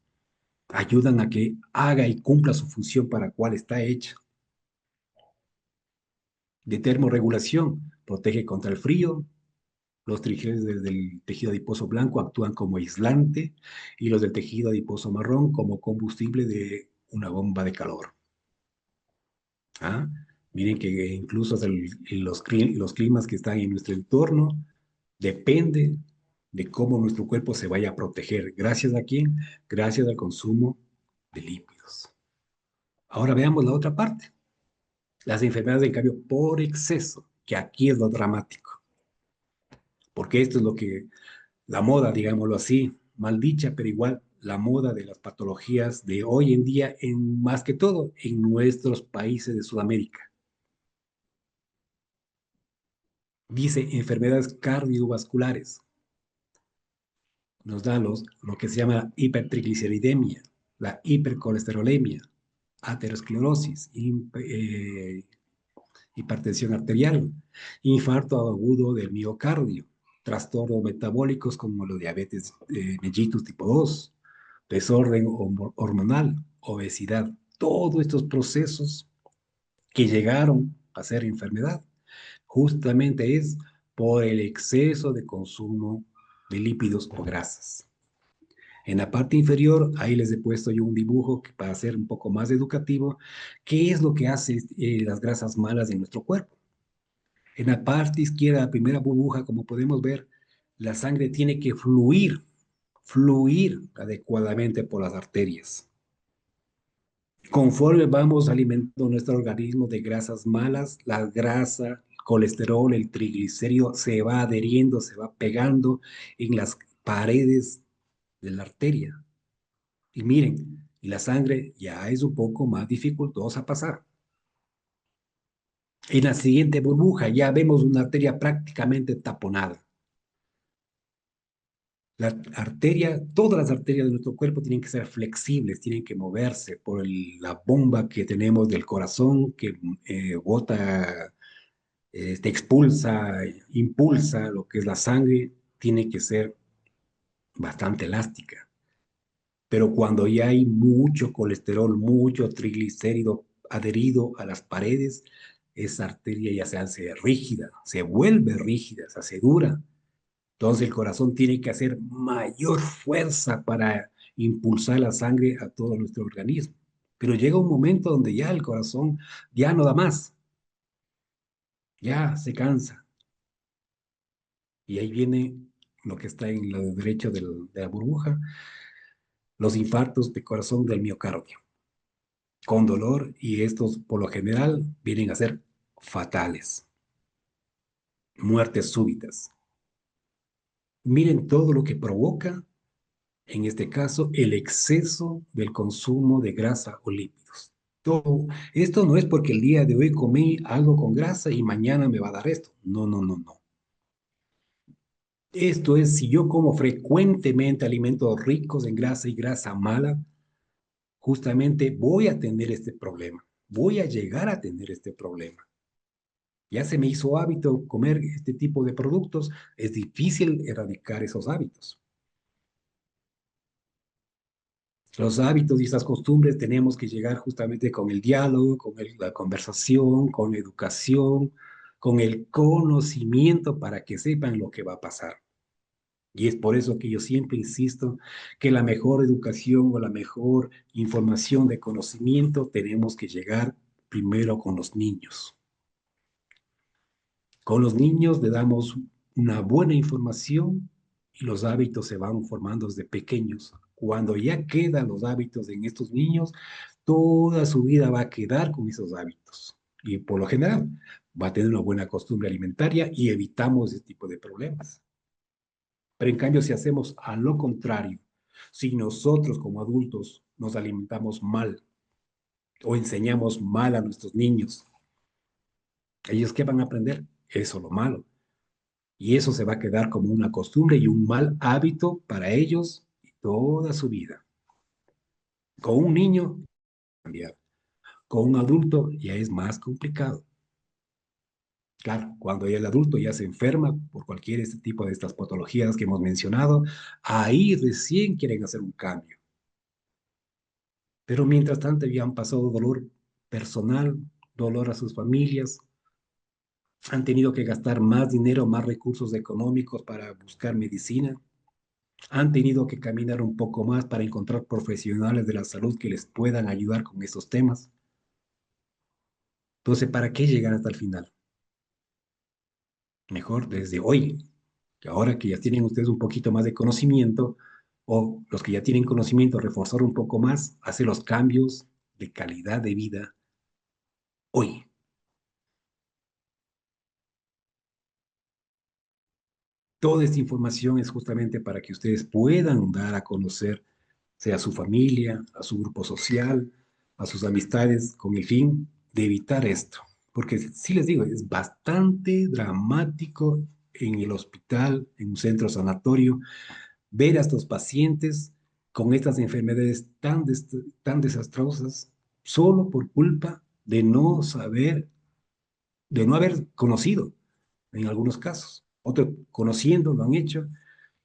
Ayudan a que haga y cumpla su función para la cual está hecha. De termorregulación. Protege contra el frío. Los triglicéridos del tejido adiposo blanco actúan como aislante y los del tejido adiposo marrón como combustible de una bomba de calor. ¿Ah? Miren que incluso los climas que están en nuestro entorno depende de cómo nuestro cuerpo se vaya a proteger. ¿Gracias a quién? Gracias al consumo de lípidos. Ahora veamos la otra parte. Las enfermedades, en cambio, por exceso, que aquí es lo dramático, porque esto es lo que la moda, digámoslo así, mal dicha, pero igual la moda de las patologías de hoy en día, en más que todo en nuestros países de Sudamérica. Dice enfermedades cardiovasculares, nos da lo que se llama la hipertrigliceridemia, la hipercolesterolemia, aterosclerosis, hipertensión arterial, infarto agudo del miocardio, trastornos metabólicos como la diabetes mellitus tipo 2, desorden hormonal, obesidad, todos estos procesos que llegaron a ser enfermedad, justamente es por el exceso de consumo de lípidos o grasas. En la parte inferior, ahí les he puesto yo un dibujo que para ser un poco más educativo, qué es lo que hace las grasas malas en nuestro cuerpo. En la parte izquierda, la primera burbuja, como podemos ver, la sangre tiene que fluir adecuadamente por las arterias. Conforme vamos alimentando nuestro organismo de grasas malas, la grasa, el colesterol, el triglicérido se va adheriendo, se va pegando en las paredes de la arteria. Y miren, y la sangre ya es un poco más dificultosa pasar. En la siguiente burbuja ya vemos una arteria prácticamente taponada. La arteria, todas las arterias de nuestro cuerpo tienen que ser flexibles, tienen que moverse por la bomba que tenemos del corazón que bota, expulsa, impulsa lo que es la sangre, tiene que ser bastante elástica. Pero cuando ya hay mucho colesterol, mucho triglicérido adherido a las paredes, esa arteria ya se hace rígida, se vuelve rígida, se hace dura. Entonces el corazón tiene que hacer mayor fuerza para impulsar la sangre a todo nuestro organismo. Pero llega un momento donde ya el corazón ya no da más, ya se cansa. Y ahí viene lo que está en el lado derecho de la burbuja, los infartos de corazón del miocardio, con dolor, y estos por lo general vienen a ser fatales, muertes súbitas. Miren todo lo que provoca, en este caso, el exceso del consumo de grasa o lípidos. Todo, esto no es porque el día de hoy comí algo con grasa y mañana me va a dar esto. No, no, no, no. Esto es si yo como frecuentemente alimentos ricos en grasa y grasa mala, justamente voy a tener este problema. Voy a llegar a tener este problema. Ya se me hizo hábito comer este tipo de productos, es difícil erradicar esos hábitos. Los hábitos y esas costumbres tenemos que llegar justamente con el diálogo, con la conversación, con educación, con el conocimiento para que sepan lo que va a pasar. Y es por eso que yo siempre insisto que la mejor educación o la mejor información de conocimiento tenemos que llegar primero con los niños. Con los niños le damos una buena información y los hábitos se van formando desde pequeños. Cuando ya quedan los hábitos en estos niños, toda su vida va a quedar con esos hábitos. Y por lo general va a tener una buena costumbre alimentaria y evitamos ese tipo de problemas. Pero en cambio, si hacemos a lo contrario, si nosotros como adultos nos alimentamos mal o enseñamos mal a nuestros niños, ¿ellos qué van a aprender? Eso lo malo. Y eso se va a quedar como una costumbre y un mal hábito para ellos toda su vida. Con un niño, cambiar. Con un adulto ya es más complicado. Claro, cuando ya el adulto ya se enferma por cualquier este tipo de estas patologías que hemos mencionado, ahí recién quieren hacer un cambio. Pero mientras tanto ya han pasado dolor personal, dolor a sus familias, han tenido que gastar más dinero, más recursos económicos para buscar medicina, han tenido que caminar un poco más para encontrar profesionales de la salud que les puedan ayudar con estos temas. Entonces, ¿para qué llegar hasta el final? Mejor desde hoy, que ahora que ya tienen ustedes un poquito más de conocimiento, o los que ya tienen conocimiento, reforzar un poco más, hacer los cambios de calidad de vida hoy. Toda esta información es justamente para que ustedes puedan dar a conocer, sea a su familia, a su grupo social, a sus amistades, con el fin de evitar esto. Porque sí les digo, es bastante dramático en el hospital, en un centro sanatorio, ver a estos pacientes con estas enfermedades tan desastrosas solo por culpa de no saber, de no haber conocido en algunos casos. Otros conociendo lo han hecho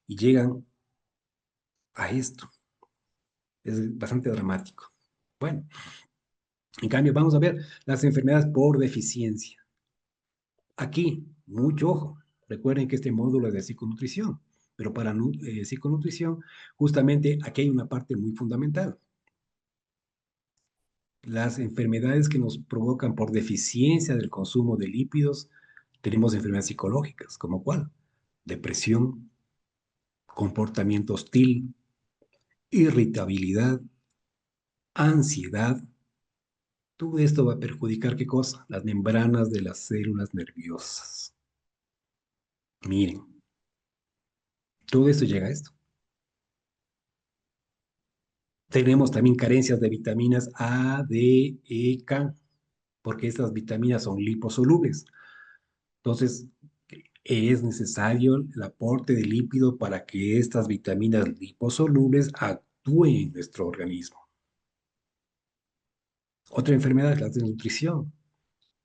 y llegan a esto. Es bastante dramático. Bueno, en cambio, vamos a ver las enfermedades por deficiencia. Aquí, mucho ojo. Recuerden que este módulo es de psiconutrición, pero para psiconutrición, justamente aquí hay una parte muy fundamental. Las enfermedades que nos provocan por deficiencia del consumo de lípidos, tenemos enfermedades psicológicas, como cuál? Depresión, comportamiento hostil, irritabilidad, ansiedad. Todo esto va a perjudicar ¿qué cosa? Las membranas de las células nerviosas. Miren, todo esto llega a esto. Tenemos también carencias de vitaminas A, D, E, K, porque estas vitaminas son liposolubles. Entonces, es necesario el aporte de lípido para que estas vitaminas liposolubles actúen en nuestro organismo. Otra enfermedad es la desnutrición,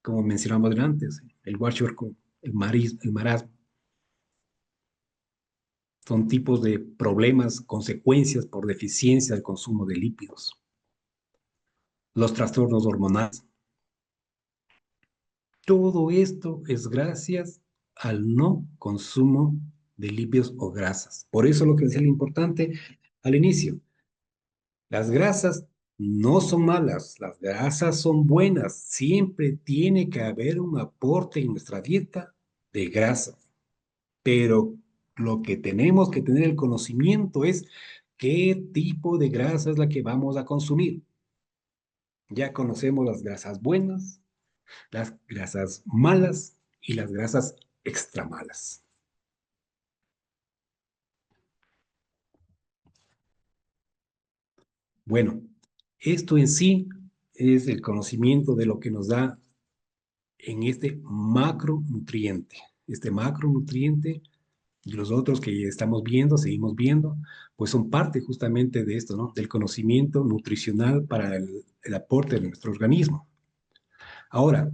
como mencionamos antes, el kwashiorkor, el marasmo. Son tipos de problemas, consecuencias por deficiencia del consumo de lípidos. Los trastornos hormonales. Todo esto es gracias al no consumo de lípidos o grasas. Por eso lo que decía lo importante al inicio, las grasas no son malas, las grasas son buenas. Siempre tiene que haber un aporte en nuestra dieta de grasa. Pero lo que tenemos que tener el conocimiento es qué tipo de grasa es la que vamos a consumir. Ya conocemos las grasas buenas, las grasas malas y las grasas extra malas. Bueno, esto en sí es el conocimiento de lo que nos da en este macronutriente. Este macronutriente y los otros que estamos viendo, seguimos viendo, pues son parte justamente de esto, ¿no? Del conocimiento nutricional para el aporte de nuestro organismo. Ahora,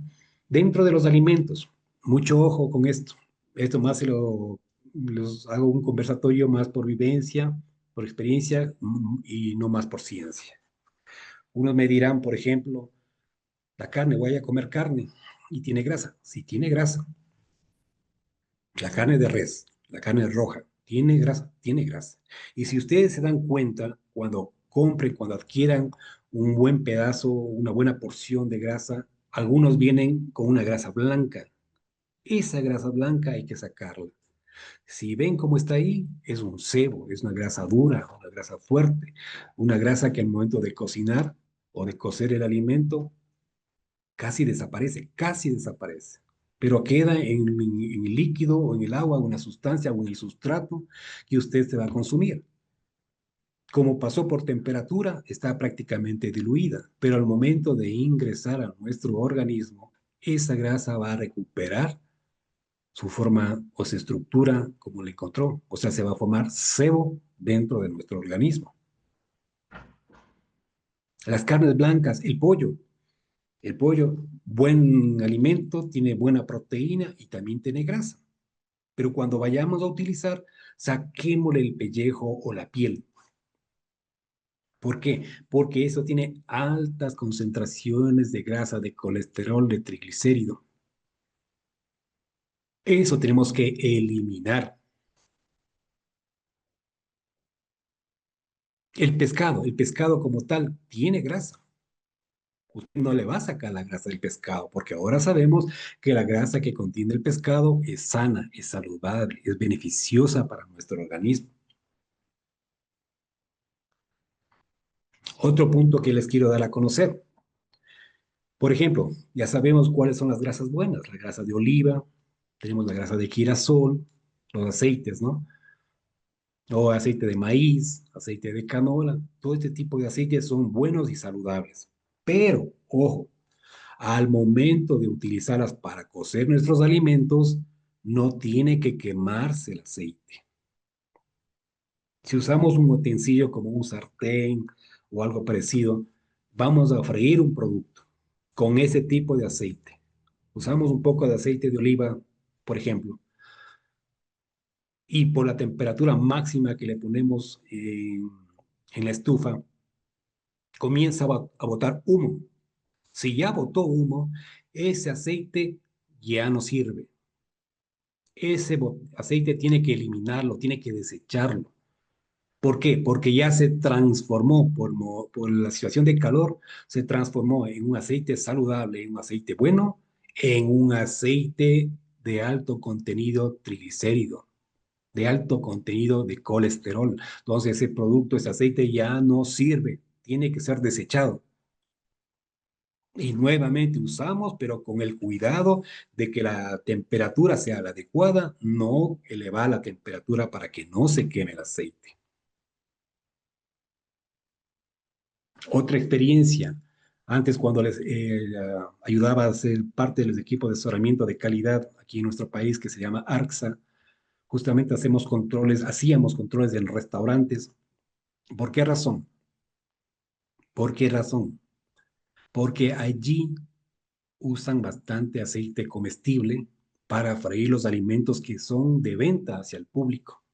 dentro de los alimentos, mucho ojo con esto. Esto más los hago un conversatorio más por vivencia, por experiencia y no más por ciencia. Unos me dirán, por ejemplo, la carne, voy a comer carne y tiene grasa. Sí, tiene grasa. La carne de res, la carne roja, tiene grasa, tiene grasa. Y si ustedes se dan cuenta, cuando compren, cuando adquieran un buen pedazo, una buena porción de grasa, algunos vienen con una grasa blanca. Esa grasa blanca hay que sacarla. Si ven cómo está ahí, es un sebo, es una grasa dura, una grasa fuerte, una grasa que al momento de cocinar o de cocer el alimento casi desaparece, casi desaparece. Pero queda en el líquido o en el agua, una sustancia o en el sustrato que usted se va a consumir. Como pasó por temperatura, está prácticamente diluida, pero al momento de ingresar a nuestro organismo, esa grasa va a recuperar su forma o su estructura como la encontró. O sea, se va a formar sebo dentro de nuestro organismo. Las carnes blancas, el pollo. El pollo, buen alimento, tiene buena proteína y también tiene grasa. Pero cuando vayamos a utilizar, saquémosle el pellejo o la piel. ¿Por qué? Porque eso tiene altas concentraciones de grasa, de colesterol, de triglicérido. Eso tenemos que eliminar. El pescado como tal, tiene grasa. Usted no le va a sacar la grasa del pescado, porque ahora sabemos que la grasa que contiene el pescado es sana, es saludable, es beneficiosa para nuestro organismo. Otro punto que les quiero dar a conocer. Por ejemplo, ya sabemos cuáles son las grasas buenas, la grasa de oliva, tenemos la grasa de girasol, los aceites, ¿no? O aceite de maíz, aceite de canola, todo este tipo de aceites son buenos y saludables. Pero, ojo, al momento de utilizarlas para cocer nuestros alimentos, no tiene que quemarse el aceite. Si usamos un utensilio como un sartén o algo parecido, vamos a freír un producto con ese tipo de aceite. Usamos un poco de aceite de oliva, por ejemplo, y por la temperatura máxima que le ponemos en la estufa, comienza a botar humo. Si ya botó humo, ese aceite ya no sirve. Ese aceite tiene que eliminarlo, tiene que desecharlo. ¿Por qué? Porque ya se transformó por la situación de calor, se transformó en un aceite saludable, en un aceite bueno, en un aceite de alto contenido triglicérido, de alto contenido de colesterol. Entonces ese producto, ese aceite ya no sirve, tiene que ser desechado. Y nuevamente usamos, pero con el cuidado de que la temperatura sea la adecuada, no elevar la temperatura para que no se queme el aceite. Otra experiencia, antes cuando les ayudaba a ser parte de los equipos de asesoramiento de calidad aquí en nuestro país, que se llama ARCSA, justamente hacíamos controles en restaurantes. ¿Por qué razón? ¿Por qué razón? Porque allí usan bastante aceite comestible para freír los alimentos que son de venta hacia el público.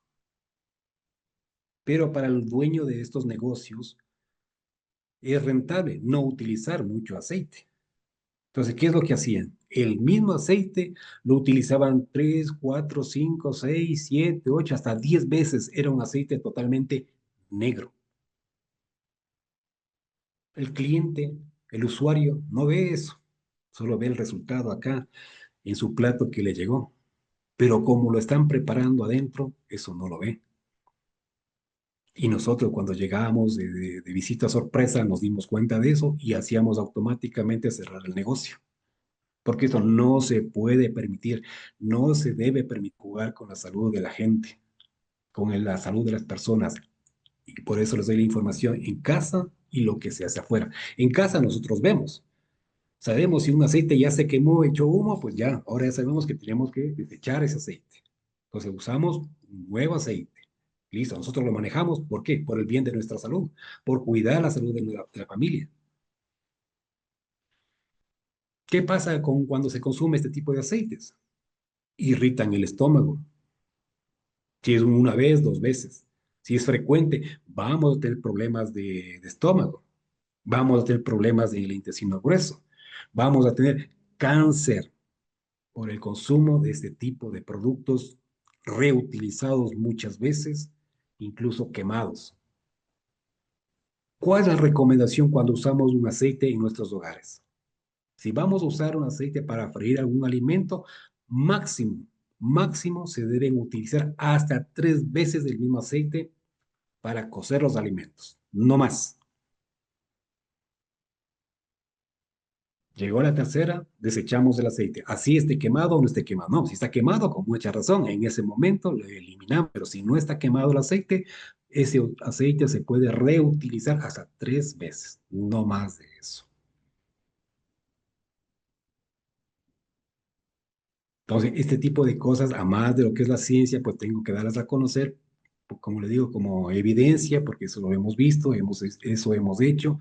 Pero para el dueño de estos negocios es rentable no utilizar mucho aceite. Entonces, ¿qué es lo que hacían? El mismo aceite lo utilizaban 3, 4, 5, 6, 7, 8, hasta 10 veces. Era un aceite totalmente negro. El cliente, el usuario, no ve eso. Solo ve el resultado acá en su plato que le llegó. Pero como lo están preparando adentro, eso no lo ve. Y nosotros cuando llegábamos de visita sorpresa nos dimos cuenta de eso y hacíamos automáticamente cerrar el negocio. Porque eso no se puede permitir, no se debe permitir jugar con la salud de la gente, con la salud de las personas. Y por eso les doy la información en casa y lo que se hace afuera. En casa nosotros vemos, sabemos si un aceite ya se quemó, echó humo, pues ya, ahora ya sabemos que tenemos que desechar ese aceite. Entonces usamos un nuevo aceite. Listo, nosotros lo manejamos. ¿Por qué? Por el bien de nuestra salud, por cuidar la salud de la familia. ¿Qué pasa con cuando se consume este tipo de aceites? Irritan el estómago. Si es una vez, dos veces. Si es frecuente, vamos a tener problemas de estómago. Vamos a tener problemas del intestino grueso. Vamos a tener cáncer por el consumo de este tipo de productos reutilizados muchas veces, incluso quemados. ¿Cuál es la recomendación cuando usamos un aceite en nuestros hogares? Si vamos a usar un aceite para freír algún alimento, máximo. máximo se deben utilizar hasta 3 veces el mismo aceite para cocer los alimentos, no más. Llegó la tercera, desechamos el aceite. Así esté quemado o no esté quemado. No, si está quemado, con mucha razón, en ese momento lo eliminamos. Pero si no está quemado el aceite, ese aceite se puede reutilizar hasta 3 veces, no más de eso. Entonces, este tipo de cosas, a más de lo que es la ciencia, pues tengo que darlas a conocer, como le digo, como evidencia, porque eso lo hemos visto, eso hemos hecho.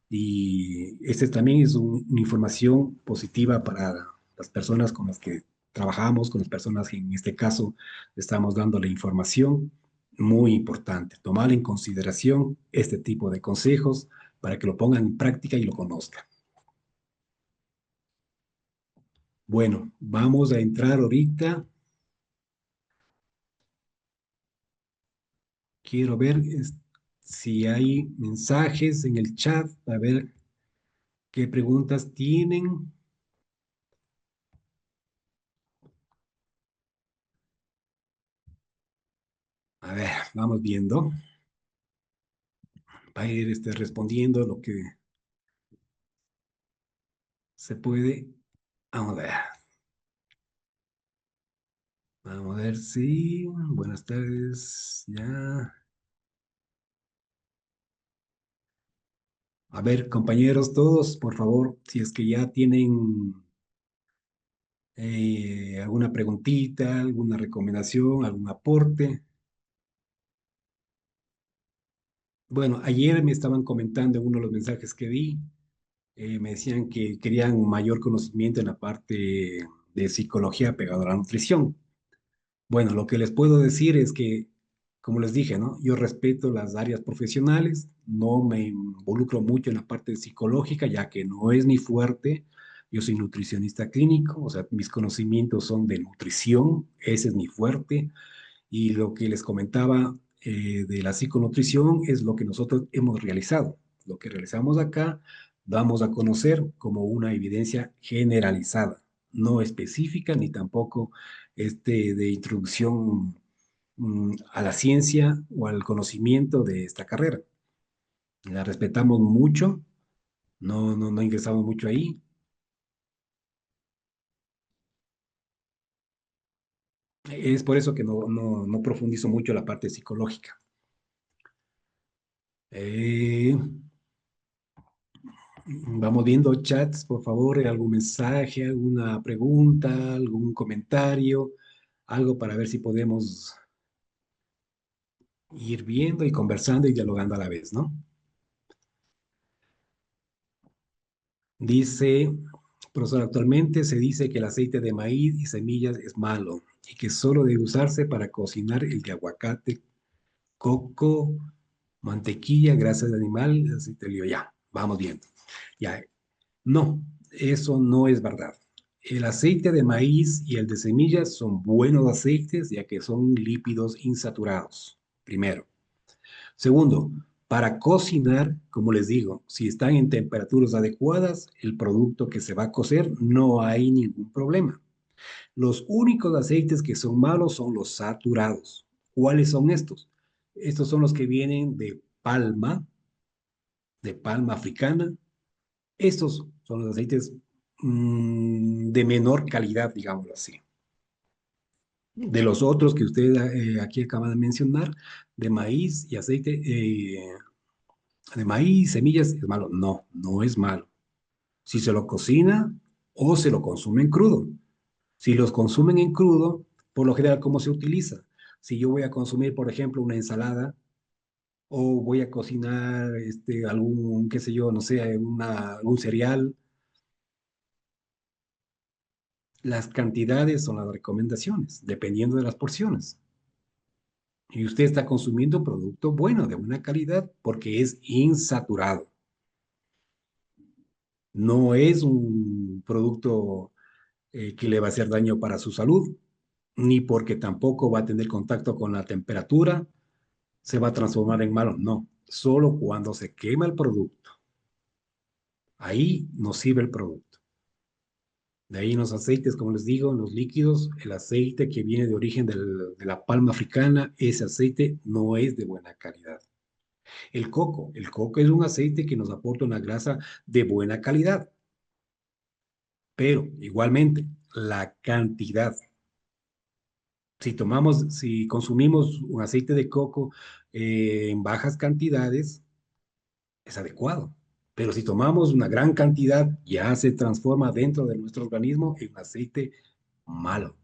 Y este también es una información positiva para las personas con las que trabajamos, con las personas que en este caso estamos dando la información. Muy importante, tomar en consideración este tipo de consejos para que lo pongan en práctica y lo conozcan. Bueno, vamos a entrar ahorita. Quiero ver si hay mensajes en el chat, a ver qué preguntas tienen. A ver, vamos viendo. Va a ir respondiendo lo que se puede. Vamos a ver. Vamos a ver si. Buenas tardes. Ya. A ver, compañeros, todos, por favor, si es que ya tienen alguna preguntita, alguna recomendación, algún aporte. Bueno, ayer me estaban comentando en uno de los mensajes que vi, me decían que querían mayor conocimiento en la parte de psicología pegado a la nutrición. Bueno, lo que les puedo decir es que, como les dije, ¿no? Yo respeto las áreas profesionales, no me involucro mucho en la parte psicológica, ya que no es mi fuerte. Yo soy nutricionista clínico, o sea, mis conocimientos son de nutrición, ese es mi fuerte. Y lo que les comentaba de la psiconutrición es lo que nosotros hemos realizado. Lo que realizamos acá, damos a conocer como una evidencia generalizada, no específica ni tampoco de introducción a la ciencia o al conocimiento de esta carrera. La respetamos mucho, no ingresamos mucho ahí. Es por eso que no profundizo mucho la parte psicológica. Eh, Vamos viendo chats, por favor, algún mensaje, alguna pregunta, algún comentario, algo para ver si podemos ir viendo y conversando y dialogando a la vez, ¿no? Dice, profesor, actualmente se dice que el aceite de maíz y semillas es malo y que solo debe usarse para cocinar el de aguacate, coco, mantequilla, grasa de animal, aceite de oliva. Ya, vamos viendo. Ya, no, eso no es verdad. El aceite de maíz y el de semillas son buenos aceites ya que son lípidos insaturados, primero. Segundo, para cocinar, como les digo, si están en temperaturas adecuadas, el producto que se va a cocer no hay ningún problema. Los únicos aceites que son malos son los saturados. ¿Cuáles son estos? Estos son los que vienen de palma africana. Estos son los aceites de menor calidad, digámoslo así. De los otros que usted aquí acaba de mencionar, de maíz y aceite, de maíz, semillas, es malo. No, no es malo. Si se lo cocina o se lo consume en crudo. Si los consumen en crudo, por lo general, ¿cómo se utiliza? Si yo voy a consumir, por ejemplo, una ensalada o voy a cocinar algún, qué sé yo, no sé, algún cereal. Las cantidades son las recomendaciones, dependiendo de las porciones. Y usted está consumiendo producto bueno, de buena calidad, porque es insaturado. No es un producto que le va a hacer daño para su salud, ni porque tampoco va a tener contacto con la temperatura, se va a transformar en malo. No, solo cuando se quema el producto. Ahí nos sirve el producto. De ahí en los aceites, como les digo, en los líquidos, el aceite que viene de origen de la palma africana, ese aceite no es de buena calidad. El coco es un aceite que nos aporta una grasa de buena calidad, pero igualmente la cantidad. Si consumimos un aceite de coco en bajas cantidades, es adecuado. Pero si tomamos una gran cantidad, ya se transforma dentro de nuestro organismo en aceite malo.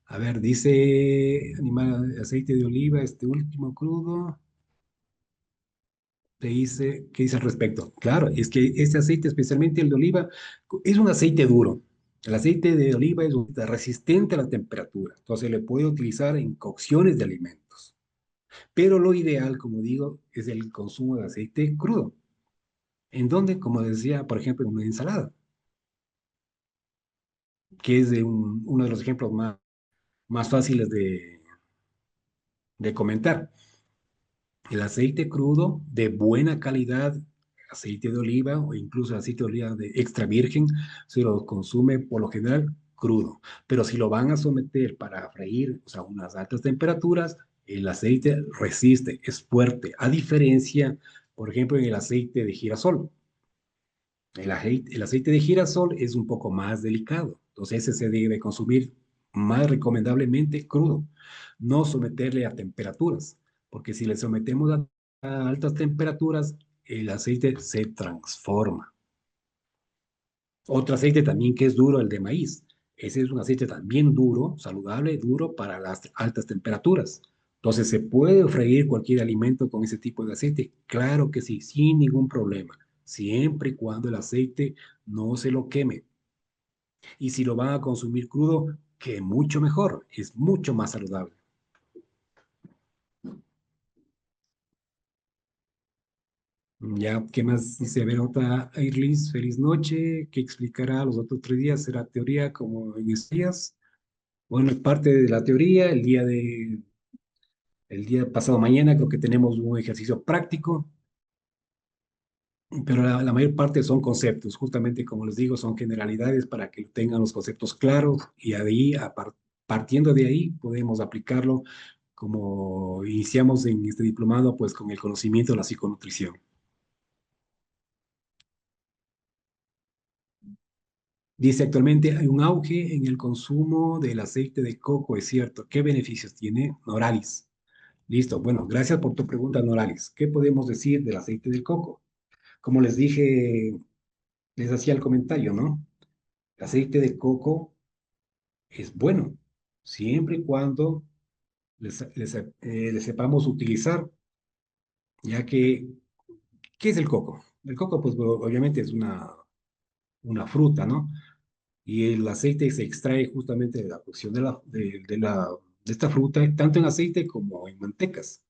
A ver, dice animal, aceite de oliva, este último crudo. Te dice, ¿qué dice al respecto? Claro, es que este aceite, especialmente el de oliva, es un aceite duro. El aceite de oliva es resistente a la temperatura, entonces le puede utilizar en cocciones de alimentos. Pero lo ideal, como digo, es el consumo de aceite crudo. ¿En donde? Como decía, por ejemplo, en una ensalada, que es uno de los ejemplos más fáciles de comentar. El aceite crudo de buena calidad, aceite de oliva o incluso aceite de oliva de extra virgen, se lo consume por lo general crudo. Pero si lo van a someter para freír, o sea, a unas altas temperaturas, el aceite resiste, es fuerte, a diferencia, por ejemplo, en el aceite de girasol. El aceite de girasol es un poco más delicado, entonces ese se debe consumir más recomendablemente crudo, no someterle a temperaturas, porque si le sometemos a altas temperaturas, el aceite se transforma. Otro aceite también que es duro, el de maíz. Ese es un aceite también duro, saludable, duro para las altas temperaturas. Entonces, ¿se puede freír cualquier alimento con ese tipo de aceite? Claro que sí, sin ningún problema, siempre y cuando el aceite no se lo queme. Y si lo van a consumir crudo, que mucho mejor, es mucho más saludable. Ya, ¿qué más dice Berota Airlis? Feliz noche. ¿Qué explicará los otros 3 días? ¿Será teoría como en estos días? Bueno, es parte de la teoría. El día pasado mañana creo que tenemos un ejercicio práctico, pero la mayor parte son conceptos. Justamente como les digo, son generalidades para que tengan los conceptos claros y ahí, partiendo de ahí, podemos aplicarlo como iniciamos en este diplomado, pues con el conocimiento de la psiconutrición. Dice, actualmente hay un auge en el consumo del aceite de coco, es cierto. ¿Qué beneficios tiene Noralis? Listo. Bueno, gracias por tu pregunta, Noralis. ¿Qué podemos decir del aceite de coco? Como les dije, les hacía el comentario, ¿no? El aceite de coco es bueno, siempre y cuando le sepamos utilizar, ya que, ¿qué es el coco? El coco, pues obviamente es una fruta, ¿no? Y el aceite se extrae justamente de la producción de esta fruta, tanto en aceite como en mantecas.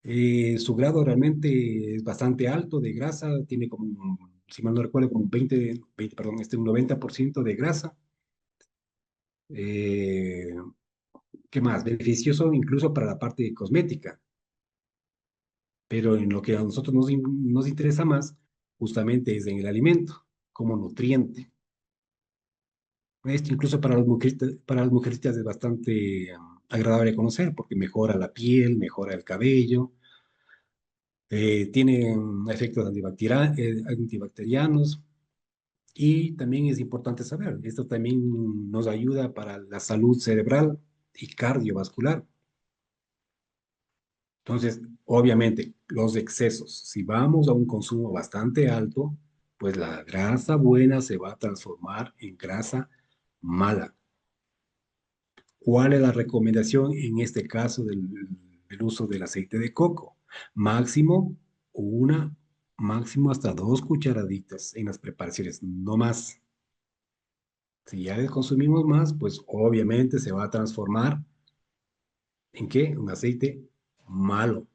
Su grado realmente es bastante alto de grasa, tiene como, si mal no recuerdo, como 20 perdón, un 90% de grasa. Eh, ¿Qué más? Beneficioso incluso para la parte cosmética, pero en lo que a nosotros nos interesa más, justamente es en el alimento, como nutriente. Esto incluso para las mujercitas es bastante agradable de conocer porque mejora la piel, mejora el cabello, tiene efectos antibacterianos y también es importante saber, esto también nos ayuda para la salud cerebral y cardiovascular. Entonces, obviamente, los excesos, si vamos a un consumo bastante alto, pues la grasa buena se va a transformar en grasa mala. ¿Cuál es la recomendación en este caso del uso del aceite de coco? Máximo una, máximo hasta 2 cucharaditas en las preparaciones, no más. Si ya le consumimos más, pues obviamente se va a transformar en qué? Un aceite malo.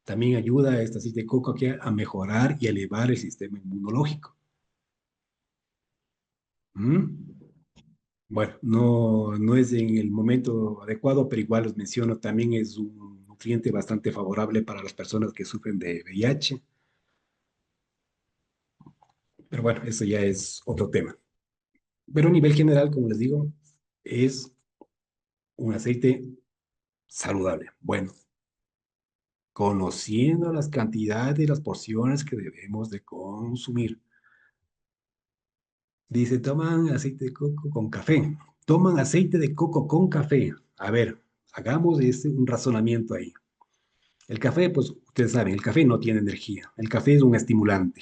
También ayuda a este aceite de coco aquí a mejorar y elevar el sistema inmunológico. ¿Mm? Bueno, no es en el momento adecuado, pero igual los menciono, también es un nutriente bastante favorable para las personas que sufren de VIH. Pero bueno, eso ya es otro tema. Pero a nivel general, como les digo, es un aceite saludable. Bueno, conociendo las cantidades y las porciones que debemos de consumir. Dice, toman aceite de coco con café. Toman aceite de coco con café. A ver, hagamos un razonamiento ahí. El café, pues ustedes saben, el café no tiene energía. El café es un estimulante.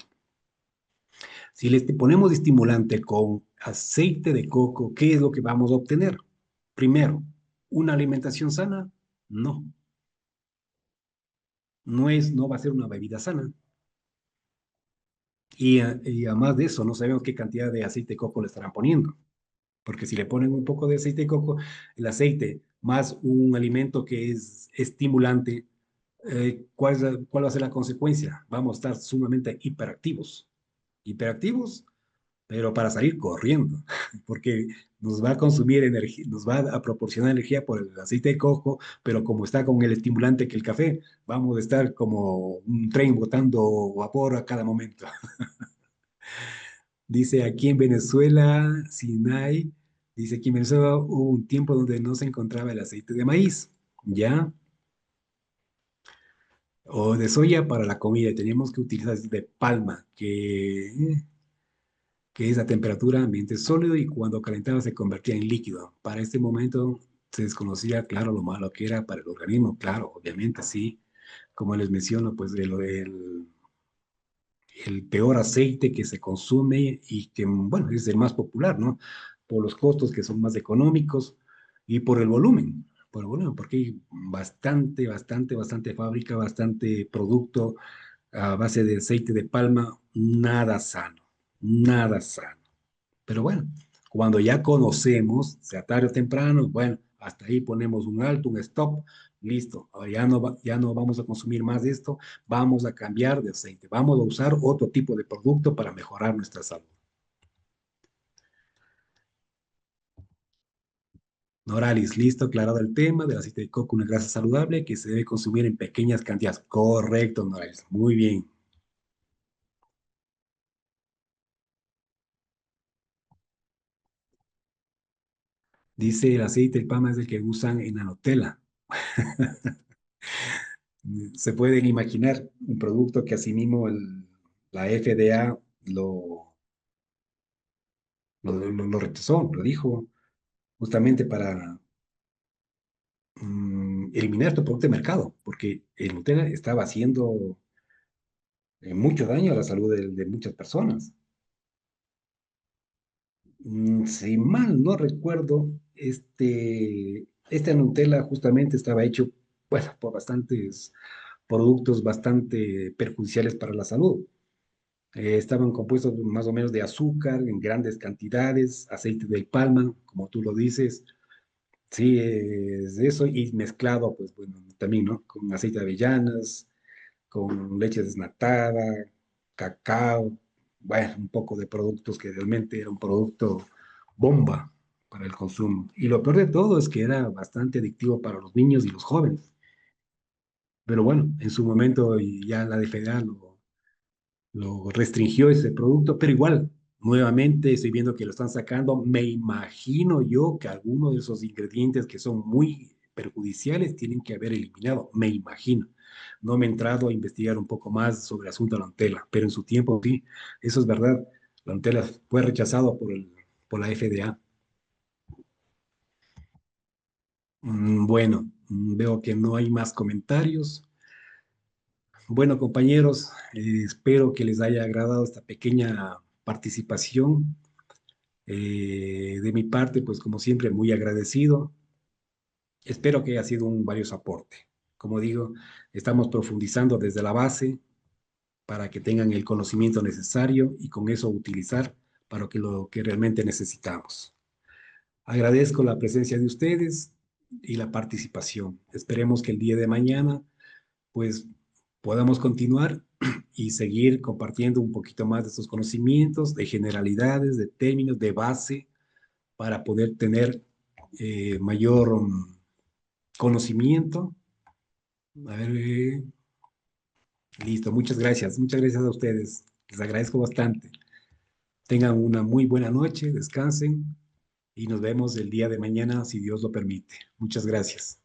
Si le ponemos estimulante con aceite de coco, ¿qué es lo que vamos a obtener? Primero, ¿una alimentación sana? No, no va a ser una bebida sana. Y además de eso, no sabemos qué cantidad de aceite de coco le estarán poniendo. Porque si le ponen un poco de aceite de coco, el aceite más un alimento que es estimulante, ¿cuál va a ser la consecuencia? Vamos a estar sumamente hiperactivos. Hiperactivos, pero para salir corriendo, porque nos va a consumir energía, nos va a proporcionar energía por el aceite de coco, pero como está con el estimulante que el café, vamos a estar como un tren botando vapor a cada momento. Dice aquí en Venezuela, Sinai, dice aquí en Venezuela hubo un tiempo donde no se encontraba el aceite de maíz, ¿ya? O de soya para la comida. Teníamos que utilizar aceite de palma, que es a temperatura ambiente sólido y cuando calentaba se convertía en líquido. Para este momento se desconocía, claro, lo malo que era para el organismo, claro, obviamente sí. Como les menciono, pues el peor aceite que se consume y que, bueno, es el más popular, ¿no? Por los costos que son más económicos y por el volumen, porque hay bastante fábrica, bastante producto a base de aceite de palma, nada sano, nada sano. Pero bueno, cuando ya conocemos, sea tarde o temprano, bueno, hasta ahí ponemos un alto, un stop, listo. Ahora ya no vamos a consumir más de esto, vamos a cambiar de aceite, vamos a usar otro tipo de producto para mejorar nuestra salud. Noralis, listo, aclarado el tema del aceite de coco, una grasa saludable que se debe consumir en pequeñas cantidades. Correcto, Noralis, muy bien. Dice el aceite de palma es el que usan en la Nutella. Se pueden imaginar un producto que asimismo la FDA lo rechazó, lo dijo, justamente para eliminar este producto de mercado, porque el Nutella estaba haciendo mucho daño a la salud de muchas personas. Si mal no recuerdo, este Nutella justamente estaba hecho, bueno, por bastantes productos bastante perjudiciales para la salud. Estaban compuestos más o menos de azúcar en grandes cantidades, aceite de palma, como tú lo dices, sí, es eso, y mezclado, pues bueno, también, ¿no? Con aceite de avellanas, con leche desnatada, cacao, bueno, un poco de productos que realmente era un producto bomba para el consumo. Y lo peor de todo es que era bastante adictivo para los niños y los jóvenes. Pero bueno, en su momento y ya la FDA lo restringió ese producto, pero igual, nuevamente estoy viendo que lo están sacando. Me imagino yo que algunos de esos ingredientes que son muy perjudiciales tienen que haber eliminado, me imagino. No me he entrado a investigar un poco más sobre el asunto de la Nutella, pero en su tiempo sí, eso es verdad. La Nutella fue rechazado por la FDA. Bueno, veo que no hay más comentarios. Bueno, compañeros, espero que les haya agradado esta pequeña participación. De mi parte, pues como siempre, muy agradecido. Espero que haya sido un valioso aporte. Como digo, estamos profundizando desde la base para que tengan el conocimiento necesario y con eso utilizar para lo que realmente necesitamos. Agradezco la presencia de ustedes y la participación. Esperemos que el día de mañana, pues, podamos continuar y seguir compartiendo un poquito más de estos conocimientos, de generalidades, de términos, de base para poder tener mayor conocimiento. A ver, listo, muchas gracias a ustedes, les agradezco bastante. Tengan una muy buena noche, descansen y nos vemos el día de mañana si Dios lo permite. Muchas gracias.